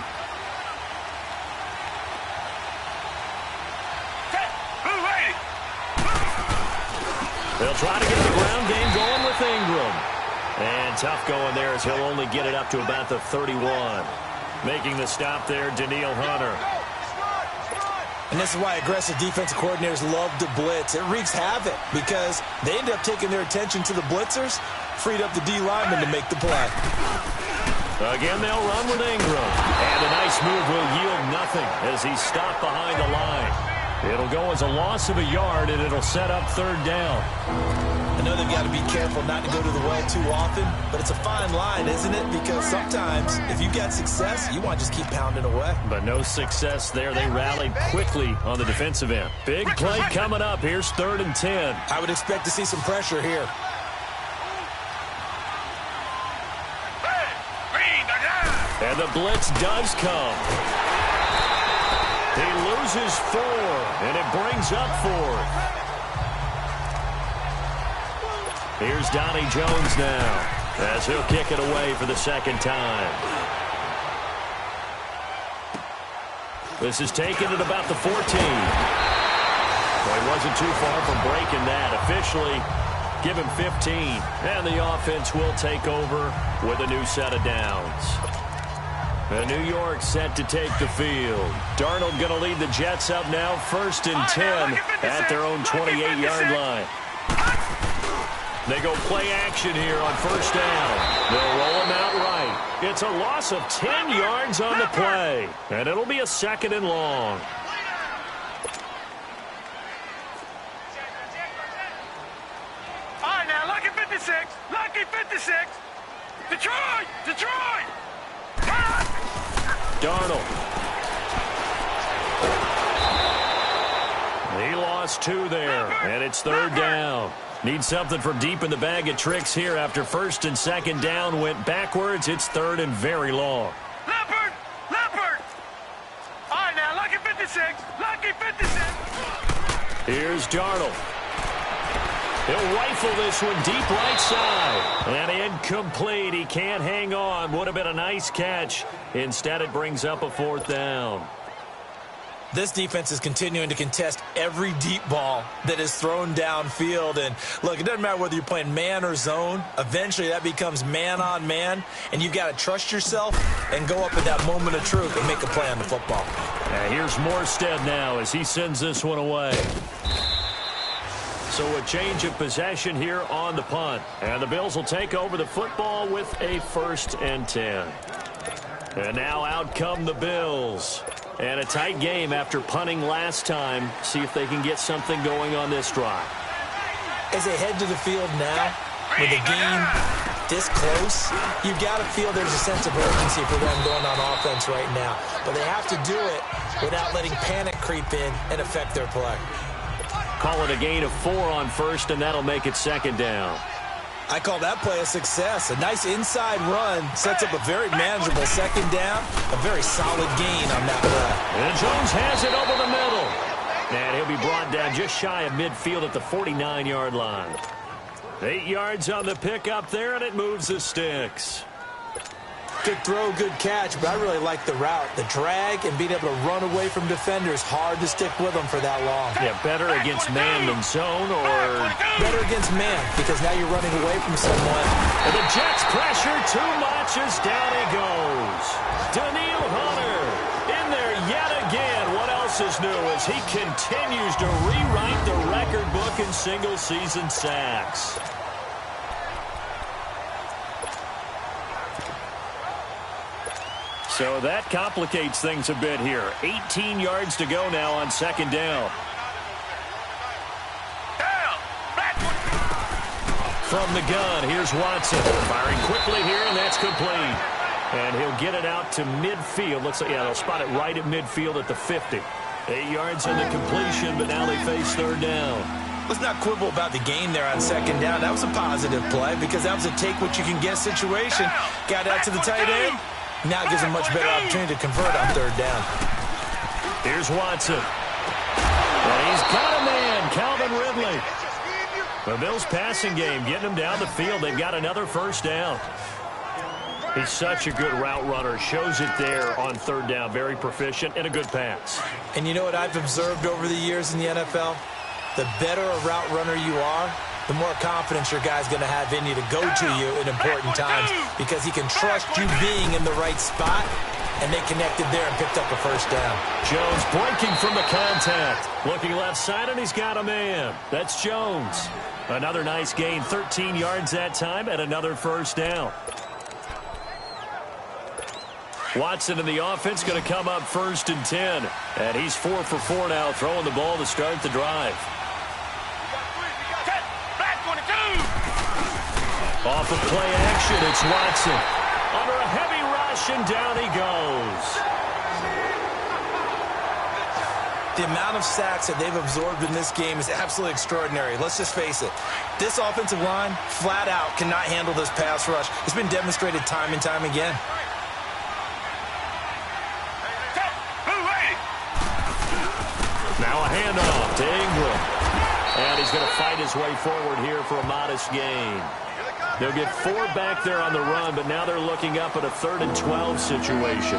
S3: They'll try to get the ground game going with Ingram. And tough going there as he'll only get it up to about the 31. Making the stop there, Danielle Hunter.
S4: And this is why aggressive defensive coordinators love to blitz. It wreaks havoc because they end up taking their attention to the blitzers, freed up the D lineman to make the play.
S3: Again, they'll run with Ingram. And a nice move will yield nothing as he's stopped behind the line. It'll go as a loss of a yard, and it'll set up 3rd down.
S4: I know they've got to be careful not to go to the well too often, but it's a fine line, isn't it? Because sometimes, if you got success, you want to just keep pounding away.
S3: But no success there. They rallied quickly on the defensive end. Big play coming up. Here's 3rd and 10.
S4: I would expect to see some pressure here.
S3: And the blitz does come. He loses 4, and it brings up 4th. Here's Donnie Jones now as he'll kick it away for the 2nd time. This is taken at about the 14. Well, he wasn't too far from breaking that. Officially, give him 15. And the offense will take over with a new set of downs. And New York set to take the field. Darnold going to lead the Jets up now, 1st and 10 at their own 28-yard line. They go play action here on 1st down. They'll roll him out right. It's a loss of 10 yards on the play, and it'll be a 2nd and long.
S5: All right, now, lucky 56. Lucky 56. Detroit! Detroit!
S3: Darnold. He lost 2 there, and it's 3rd down. Need something from deep in the bag of tricks here after 1st and 2nd down went backwards. It's 3rd and very long.
S5: Leopard! Leopard! All right, now, lucky 56. Lucky 56.
S3: Here's Darnold. He'll rifle this one deep right side. And incomplete. He can't hang on. Would have been a nice catch. Instead, it brings up a 4th down.
S4: This defense is continuing to contest every deep ball that is thrown downfield. And, look, it doesn't matter whether you're playing man or zone. Eventually, that becomes man-on-man, and you've got to trust yourself and go up at that moment of truth and make a play on the football.
S3: Here's Morstead now as he sends this one away. So a change of possession here on the punt. And the Bills will take over the football with a 1st and 10. And now out come the Bills. And a tight game after punting last time. See if they can get something going on this drive.
S4: As they head to the field now, with the game this close, you've got to feel there's a sense of urgency for them going on offense right now. But they have to do it without letting panic creep in and affect their play.
S3: Call it a gain of 4 on 1st, and that'll make it 2nd down.
S4: I call that play a success. A nice inside run sets up a very manageable 2nd down. A very solid gain on that play.
S3: And Jones has it over the middle. And he'll be brought down just shy of midfield at the 49-yard line. 8 yards on the pickup there, and it moves the sticks.
S4: Good throw, good catch, but I really like the route. The drag and being able to run away from defenders, hard to stick with them for that long.
S3: Yeah, better against man than zone, or
S4: better against man, because now you're running away from someone.
S3: And the Jets pressure too much as down he goes. Danielle Hunter in there yet again. What else is new as he continues to rewrite the record book in single-season sacks. So that complicates things a bit here. 18 yards to go now on 2nd down. From the gun, here's Watson. Firing quickly here, and that's complete. And he'll get it out to midfield. Looks like, yeah, they'll spot it right at midfield at the 50. 8 yards on the completion, but now they face 3rd down.
S4: Let's not quibble about the gain there on 2nd down. That was a positive play because that was a take-what-you-can-get situation. Got out to the tight end. Now it gives him a much better opportunity to convert on 3rd down.
S3: Here's Watson. And he's got a man, Calvin Ridley. The Bills passing game getting them down the field. They've got another first down. He's such a good route runner. Shows it there on third down. Very proficient and a good pass.
S4: And you know what I've observed over the years in the NFL? The better a route runner you are, the more confidence your guy's going to have in you to go to you in important times because he can trust you being in the right spot, and they connected there and picked up a first down.
S3: Jones breaking from the contact. Looking left side, and he's got a man. That's Jones. Another nice gain, 13 yards that time, and another first down. Watson in the offense going to come up 1st and 10. And he's 4 for 4 now, throwing the ball to start the drive. Off of play action, it's Watson. Under a heavy rush, and down he goes.
S4: The amount of sacks that they've absorbed in this game is absolutely extraordinary. Let's just face it. This offensive line, flat out, cannot handle this pass rush. It's been demonstrated time and time again.
S3: Now a handoff to Ingram. And he's going to fight his way forward here for a modest gain. They'll get 4 back there on the run, but now they're looking up at a 3rd and 12 situation.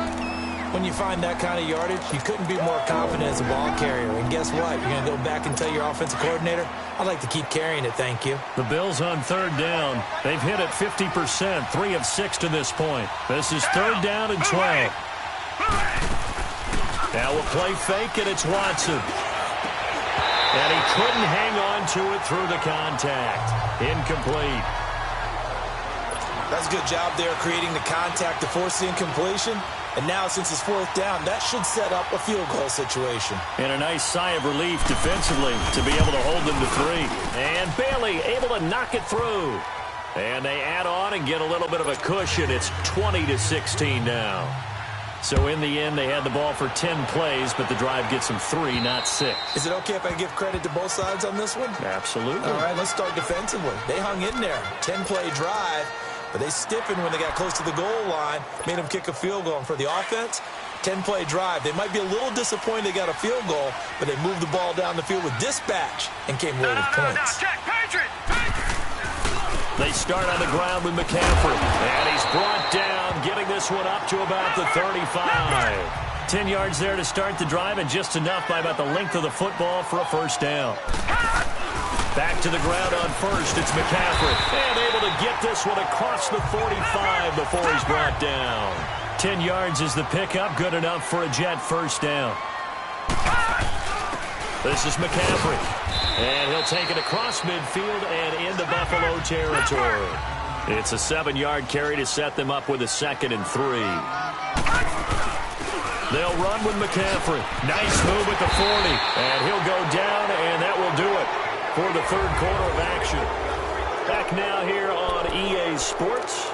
S4: When you find that kind of yardage, you couldn't be more confident as a ball carrier. And guess what? You're going to go back and tell your offensive coordinator, I'd like to keep carrying it, thank you.
S3: The Bills on 3rd down. They've hit it 50%, 3 of 6 to this point. This is 3rd down and 12. Now we'll play fake, and it's Watson. And he couldn't hang on to it through the contact. Incomplete.
S4: That's a good job there creating the contact to force the incompletion. And now, since it's 4th down, that should set up a field goal situation.
S3: And a nice sigh of relief defensively to be able to hold them to 3. And Bailey able to knock it through. And they add on and get a little bit of a cushion. It's 20-16 now. So in the end, they had the ball for 10 plays, but the drive gets them 3, not 6.
S4: Is it okay if I give credit to both sides on this one?
S3: Absolutely.
S4: All right, let's start defensively. They hung in there. 10-play drive, but they stiffened when they got close to the goal line, made them kick a field goal. And for the offense, 10-play drive. They might be a little disappointed they got a field goal, but they moved the ball down the field with dispatch and came away with points.
S3: They start on the ground with McCaffrey, and he's brought down, getting this one up to about the 35. 10 yards there to start the drive, and just enough by about the length of the football for a first down. Back to the ground on 1st, it's McCaffrey, and able to get this one across the 45 before he's brought down. 10 yards is the pickup, good enough for a Jet first down. This is McCaffrey. And he'll take it across midfield and into Buffalo territory. It's a 7-yard carry to set them up with a 2nd and 3. They'll run with McCaffrey. Nice move at the 40. And he'll go down, and that will do it for the 3rd quarter of action. Back now here on EA Sports.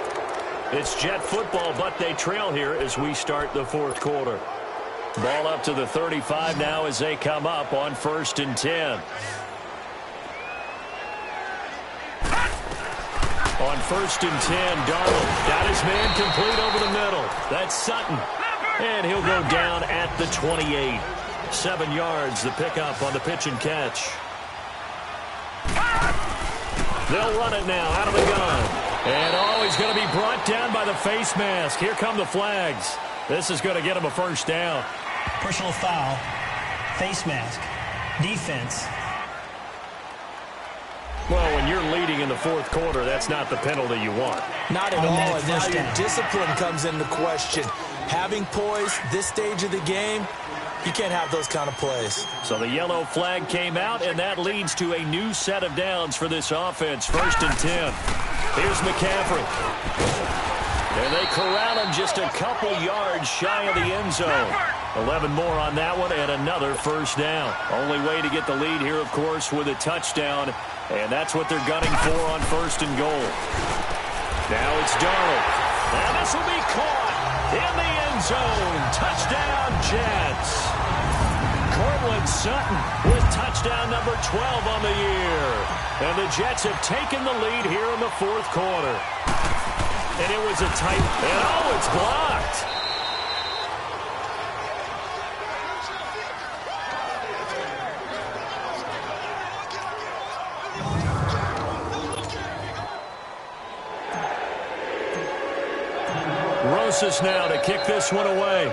S3: It's Jet football, but they trail here as we start the 4th quarter. Ball up to the 35 now as they come up on 1st and 10. On 1st and 10, Darnold got his man complete over the middle. That's Sutton. And he'll go down at the 28. 7 yards, the pickup on the pitch and catch. They'll run it now out of the gun. And he's going to be brought down by the face mask. Here come the flags. This is going to get him a first down.
S6: Personal foul, face mask, defense.
S3: Well, when you're leading in the 4th quarter, that's not the penalty you want.
S4: Not at all, and now your discipline comes into question. Having poise this stage of the game, you can't have those kind of plays.
S3: So the yellow flag came out, and that leads to a new set of downs for this offense. 1st and 10. Here's McCaffrey. And they corral him just a couple yards shy of the end zone. 11 more on that one, and another first down. Only way to get the lead here, of course, with a touchdown. And that's what they're gunning for on 1st and goal. Now it's Darnold. And this will be caught in the end zone. Touchdown, Jets. Cortland Sutton with touchdown number 12 on the year. And the Jets have taken the lead here in the 4th quarter. And it was a tight, and oh, it's blocked. Genesis now to kick this one away.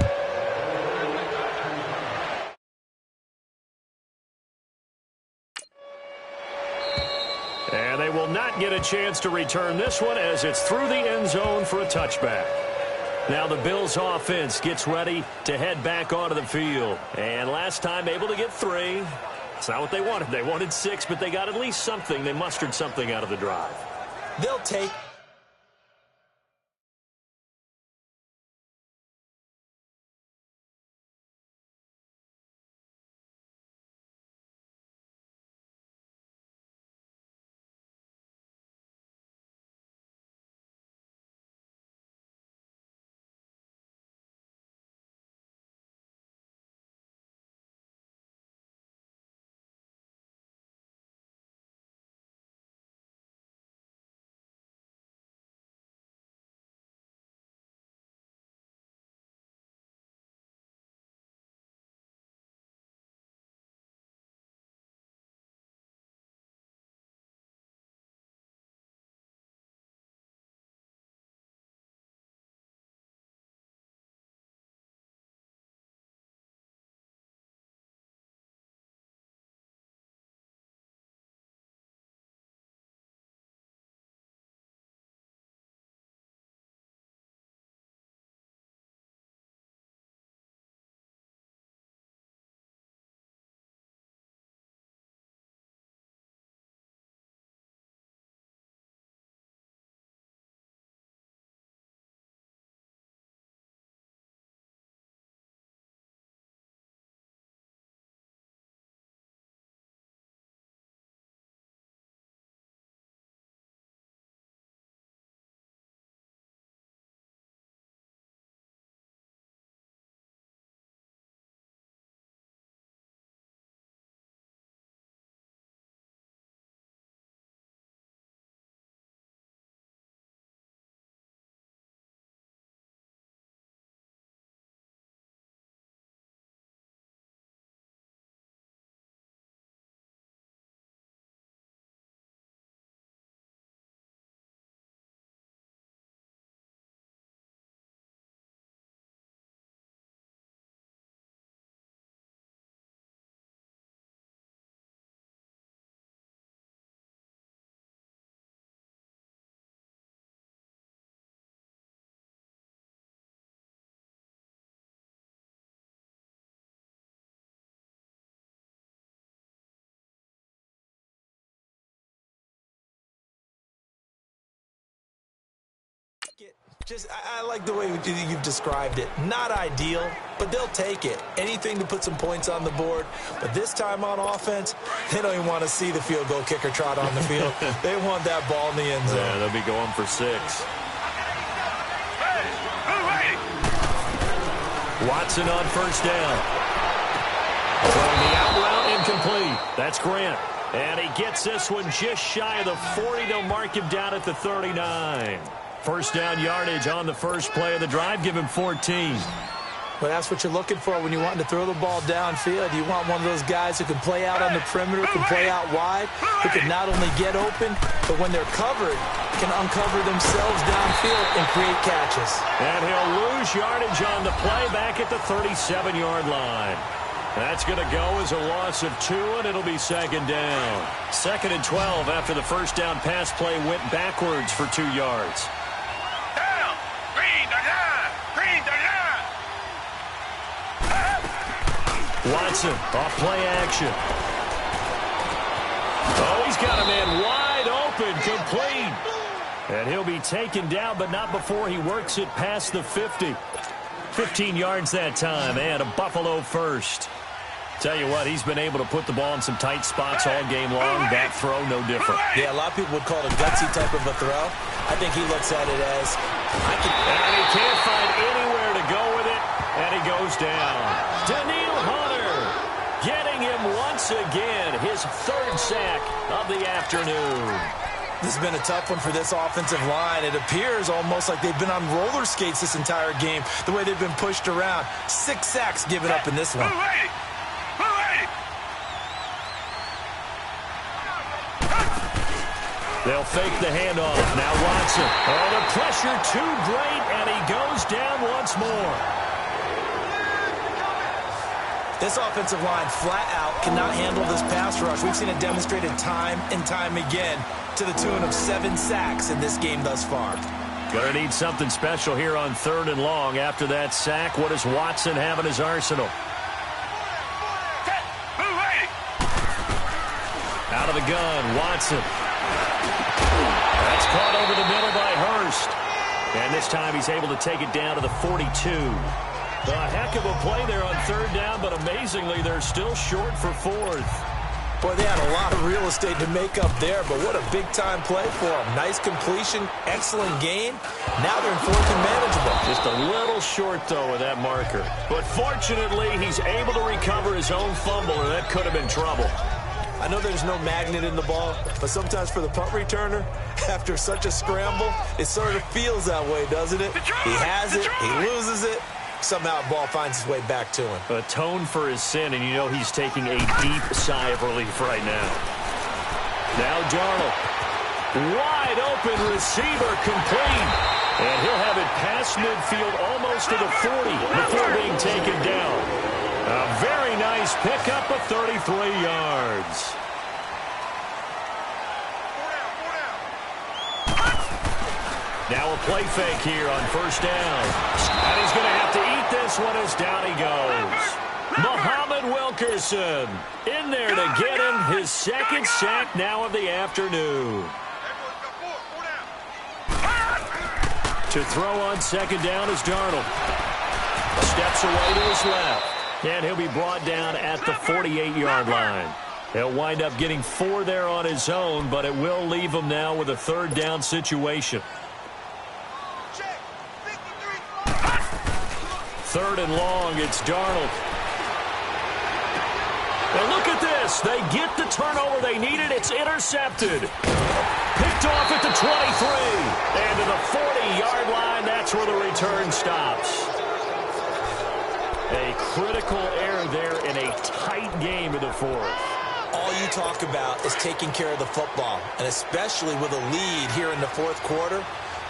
S3: And they will not get a chance to return this one as it's through the end zone for a touchback. Now the Bills offense gets ready to head back onto the field. And last time able to get 3. It's not what they wanted. They wanted 6, but they got at least something. They mustered something out of the drive.
S4: They'll take... I like the way you've described it. Not ideal, but they'll take it. Anything to put some points on the board. But this time on offense, they don't even want to see the field goal kicker trot on the field. They want that ball in the end zone.
S3: Yeah, they'll be going for 6. Watson on first down. Throwing the out route incomplete. That's Grant. And he gets this one just shy of the 40. They'll mark him down at the 39. First down yardage on the first play of the drive. Give him 14.
S4: Well, that's what you're looking for when you want to throw the ball downfield. You want one of those guys who can play out on the perimeter, can play out wide, who can not only get open, but when they're covered, can uncover themselves downfield and create catches.
S3: And he'll lose yardage on the play back at the 37-yard line. That's going to go as a loss of 2, and it'll be second down. 2nd and 12 after the first down pass play went backwards for 2 yards. Watson off play action. Oh, he's got a man wide open, complete. And he'll be taken down, but not before he works it past the 50. 15 yards that time, and a Buffalo first. Tell you what, he's been able to put the ball in some tight spots all game long. That throw, no different.
S4: Yeah, a lot of people would call it a gutsy type of a throw. I think he looks at it as,
S3: And he can't find anywhere to go with it, and he goes down. Daniil Hunter getting him once again, his 3rd sack of the afternoon.
S4: This has been a tough one for this offensive line. It appears almost like they've been on roller skates this entire game, the way they've been pushed around. 6 sacks given up in this one.
S3: They'll fake the handoff. Now Watson. Oh, the pressure too great, And he goes down once more.
S4: This offensive line flat out cannot handle this pass rush. We've seen it demonstrated time and time again to the tune of 7 sacks in this game thus far.
S3: Gonna need something special here on 3rd and long. After that sack, what does Watson have in his arsenal? Out of the gun, Watson. That's caught over the middle by Hurst. And this time he's able to take it down to the 42. A heck of a play there on 3rd down, but amazingly, they're still short for 4th.
S4: Boy, they had a lot of real estate to make up there, but what a big-time play for them. Nice completion, excellent gain. Now they're in 4th and manageable.
S3: Just a little short, though, with that marker. But fortunately, he's able to recover his own fumble, or that could have been trouble.
S4: I know there's no magnet in the ball, but sometimes for the punt returner, after such a scramble, it sort of feels that way, doesn't it? He has it, he loses it. Somehow the ball finds its way back to him.
S3: Atone for his sin, and you know he's taking a deep sigh of relief right now. Now Darnold. Wide open receiver complete. And he'll have it past midfield almost to the 40 before being taken down. A very nice pickup of 33 yards. Now a play fake here on 1st down. And he's going to have to eat this one as down he goes. Muhammad Wilkerson in there to get him his 2nd sack now of the afternoon. To throw on 2nd down is Darnold. Steps away to his left. And he'll be brought down at the 48-yard line. He'll wind up getting 4 there on his own, but it will leave him now with a 3rd down situation. 3rd and long, it's Darnold. And look at this. They get the turnover they needed. It's intercepted. Picked off at the 23. And to the 40-yard line, that's where the return stops. A critical error there in a tight game in the 4th.
S4: All you talk about is taking care of the football, and especially with a lead here in the 4th quarter.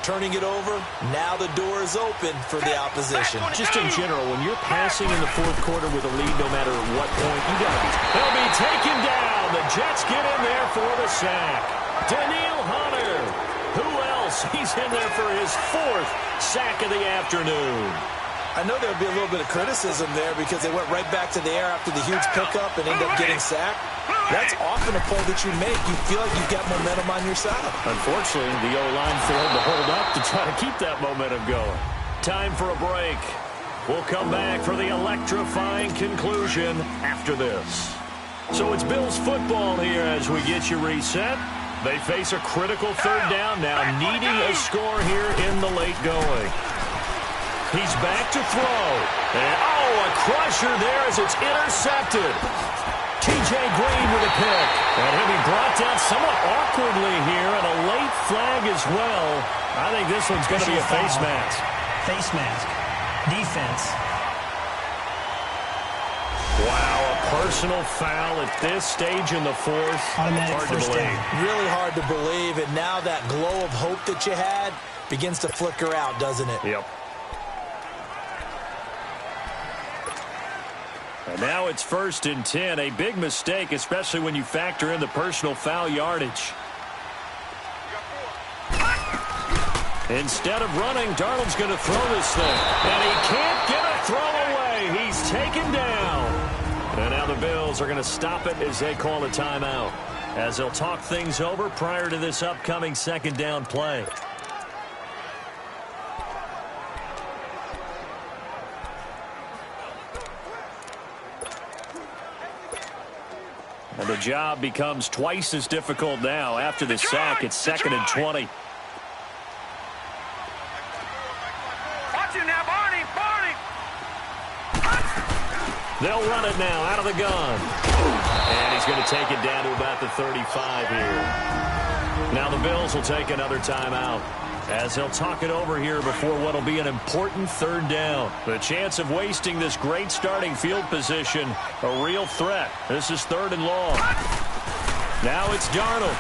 S4: Turning it over, now the door is open for the opposition.
S3: Just in general, when you're passing in the 4th quarter with a lead, no matter at what point, you got to be. He'll be taken down. The Jets get in there for the sack. Danielle Hunter. Who else? He's in there for his 4th sack of the afternoon.
S4: I know there'll be a little bit of criticism there because they went right back to the air after the huge pickup and end up getting sacked. That's often a play that you make. You feel like you've got momentum on your side.
S3: Unfortunately, the O-line failed to hold up to try to keep that momentum going. Time for a break. We'll come back for the electrifying conclusion after this. So it's Bills football here as we get you reset. They face a critical 3rd down now, needing a score here in the late going. He's back to throw. And, a crusher there as it's intercepted. T.J. Green with a pick. And he'll be brought down somewhat awkwardly here, and a late flag as well. I think this one's going to be a face mask.
S6: Face mask. Defense.
S3: Wow, a personal foul at this stage in the 4th.
S6: Automatic
S3: Hard to
S6: first
S3: believe.
S6: down.
S4: Really hard to believe, and now that glow of hope that you had begins to flicker out, doesn't it?
S3: Yep. And now it's 1st and 10. A big mistake, especially when you factor in the personal foul yardage. Instead of running, Darnold's going to throw this thing. And he can't get a throw away. He's taken down. And now the Bills are going to stop it as they call a timeout, as they'll talk things over prior to this upcoming 2nd down play. And the job becomes twice as difficult now. After the sack, it's 2nd and 20.
S5: Watch it now, Barney!
S3: They'll run it now out of the gun. And he's going to take it down to about the 35 here. Now the Bills will take another timeout, as they'll talk it over here before what will be an important 3rd down. The chance of wasting this great starting field position, a real threat. This is 3rd and long. Now it's Darnold.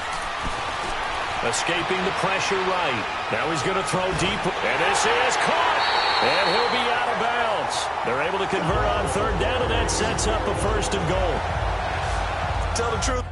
S3: Escaping the pressure right. Now he's going to throw deep. And this is caught. And he'll be out of bounds. They're able to convert on third down, and that sets up a 1st and goal.
S4: Tell the truth.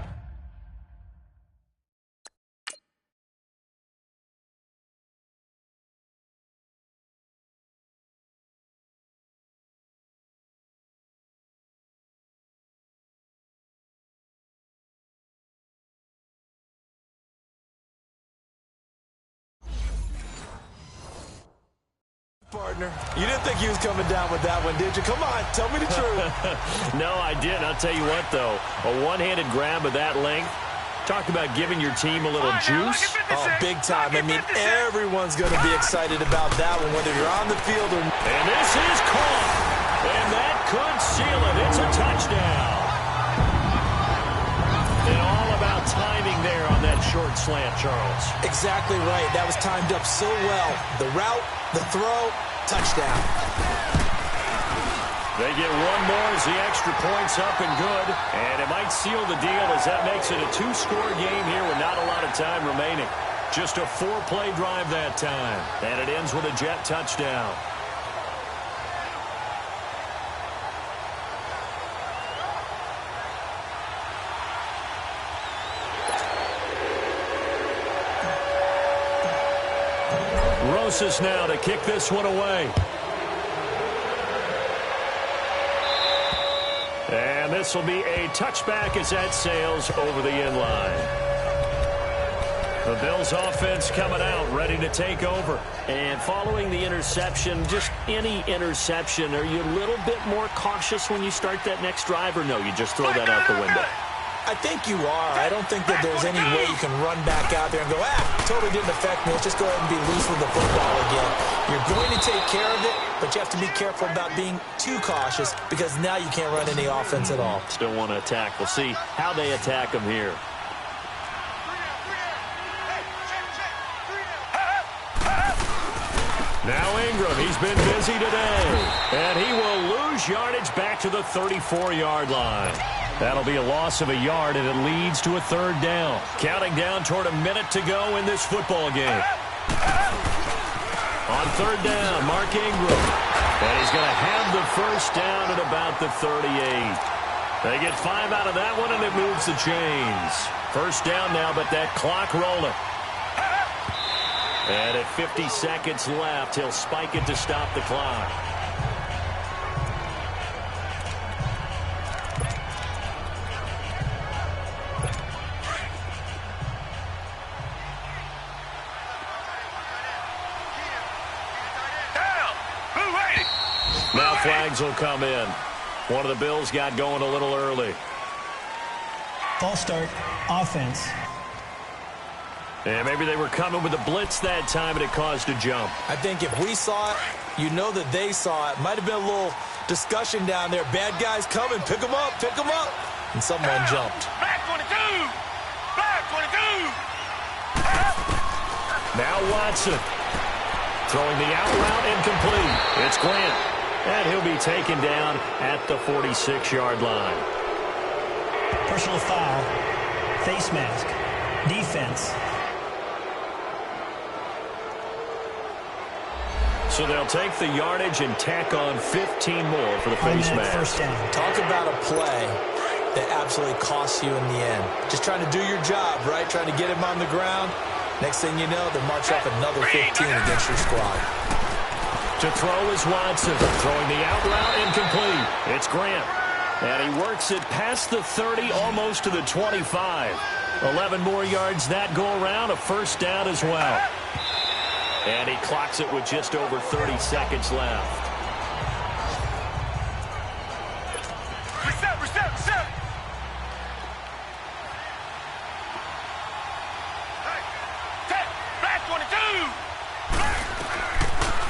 S4: Partner, you didn't think he was coming down with that one, did you? Come on, tell me the truth.
S3: No, I didn't. I'll tell you what, though. A one-handed grab of that length. Talk about giving your team a little juice.
S4: Oh, big time. I mean, everyone's going to be excited about that one, whether you're on the field or...
S3: And this is caught. And that could seal it. It's a touchdown. And all about timing there on that short slant, Charles.
S4: Exactly right. That was timed up so well. The route, the throw, touchdown.
S3: They get one more as the extra point's up and good. And it might seal the deal as that makes it a 2-score game here with not a lot of time remaining. Just a 4-play drive that time. And it ends with a Jet touchdown. Rosas now to kick this one away. And this will be a touchback as that sails over the end line. The Bills offense coming out, ready to take over. And following the interception, just any interception, are you a little bit more cautious when you start that next drive, or no, you just throw that out the window?
S4: I think you are. I don't think that there's any way you can run back out there and go, totally didn't affect me. Let's just go ahead and be loose with the football again. You're going to take care of it, but you have to be careful about being too cautious because now you can't run any offense at all.
S3: Still want to attack. We'll see how they attack them here. Now Ingram, he's been busy today. And he will lose yardage back to the 34-yard line. That'll be a loss of a yard, and it leads to a 3rd down. Counting down toward a minute to go in this football game. On 3rd down, Mark Ingram. And he's going to have the 1st down at about the 38. They get 5 out of that one, and it moves the chains. 1st down now, but that clock rolling. And at 50 seconds left, he'll spike it to stop the clock. Now flags will come in. One of the Bills got going a little early.
S6: False start, offense.
S3: And maybe they were coming with a blitz that time, and it caused a jump.
S4: I think if we saw it, you know that they saw it. Might have been a little discussion down there. Bad guys coming. Pick them up. Pick them up. And someone jumped.
S5: Back 22. Back 22.
S3: Now Watson. Throwing the out route incomplete. It's Grant. And he'll be taken down at the 46-yard line.
S6: Personal foul. Face mask. Defense.
S3: So they'll take the yardage and tack on 15 more for the face mask.
S6: 1st down.
S4: Talk about a play that absolutely costs you in the end. Just trying to do your job, right? Trying to get him on the ground. Next thing you know, they march off another 15 against your squad.
S3: To throw is Watson. Throwing the out route incomplete. It's Grant. And he works it past the 30, almost to the 25. 11 more yards that go around. A 1st down as well. And he clocks it with just over 30 seconds left.
S5: Reset. Back 22.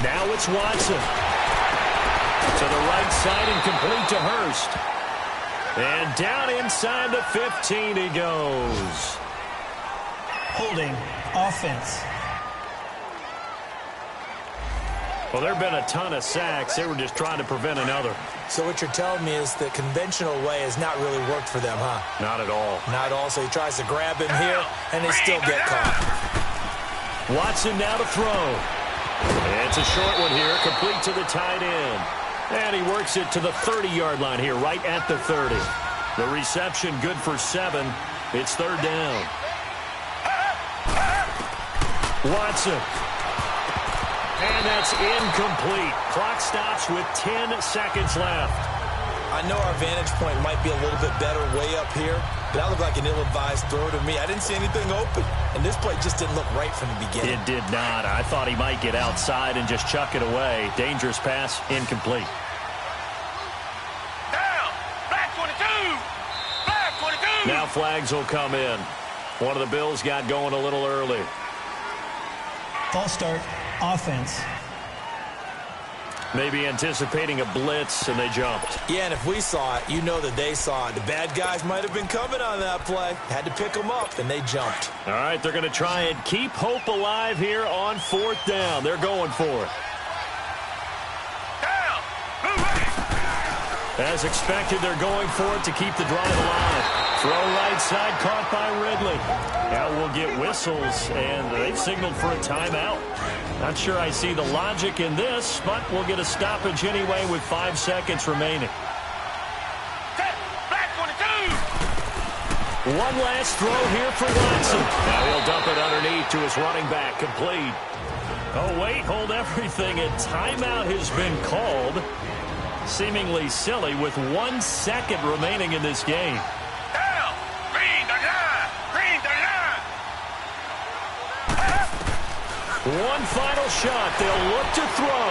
S3: Now it's Watson. To the right side and complete to Hurst. And down inside the 15 he goes.
S6: Holding. Offense.
S3: Well, there have been a ton of sacks. They were just trying to prevent another.
S4: So what you're telling me is the conventional way has not really worked for them, huh?
S3: Not at all.
S4: Not at all. So he tries to grab him here, and they still get caught.
S3: Watson now to throw. It's a short one here, complete to the tight end. And he works it to the 30-yard line here, right at the 30. The reception good for 7. It's third down. Watson. And that's incomplete. Clock stops with 10 seconds left.
S4: I know our vantage point might be a little bit better way up here, but that looked like an ill-advised throw to me. I didn't see anything open, and this play just didn't look right from the beginning.
S3: It did not. I thought he might get outside and just chuck it away. Dangerous pass, incomplete.
S5: Down! Flag 22! Flag 22!
S3: Now flags will come in. One of the Bills got going a little early.
S6: False start, offense.
S3: Maybe anticipating a blitz, and they jumped.
S4: Yeah, and if we saw it, you know that they saw it. The bad guys might have been coming on that play. Had to pick them up, and they jumped.
S3: All right, they're going to try and keep hope alive here on 4th down. They're going for it.
S5: Down!
S3: As expected, they're going for it to keep the drive alive. Throw right side, caught by Ridley. Now we'll get whistles, and they've signaled for a timeout. Not sure I see the logic in this, but we'll get a stoppage anyway with 5 seconds remaining.
S5: Flag 22!
S3: One last throw here for Watson. Now he'll dump it underneath to his running back, complete. Oh, wait, hold everything. A timeout has been called. Seemingly silly with 1 second remaining in this game.
S5: Down! Green 39! Green 39!
S3: One final shot. They'll look to throw.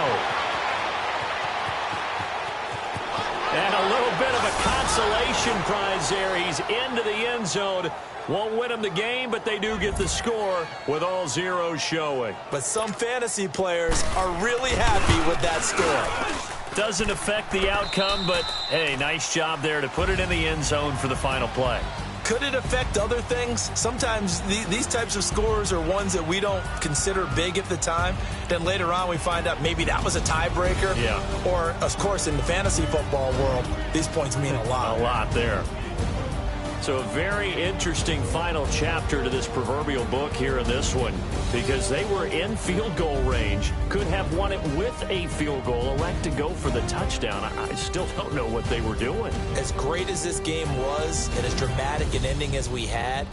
S3: And a little bit of a consolation prize there. He's into the end zone. Won't win them the game, but they do get the score with all zeros showing.
S4: But some fantasy players are really happy with that score.
S3: Doesn't affect the outcome, but, hey, nice job there to put it in the end zone for the final play.
S4: Could it affect other things? Sometimes these types of scores are ones that we don't consider big at the time. Then later on we find out maybe that was a tiebreaker.
S3: Yeah.
S4: Or, of course, in the fantasy football world, these points mean a lot.
S3: A lot there. So a very interesting final chapter to this proverbial book here in this one, because they were in field goal range, could have won it with a field goal, elect to go for the touchdown. I still don't know what they were doing.
S4: As great as this game was and as dramatic an ending as we had,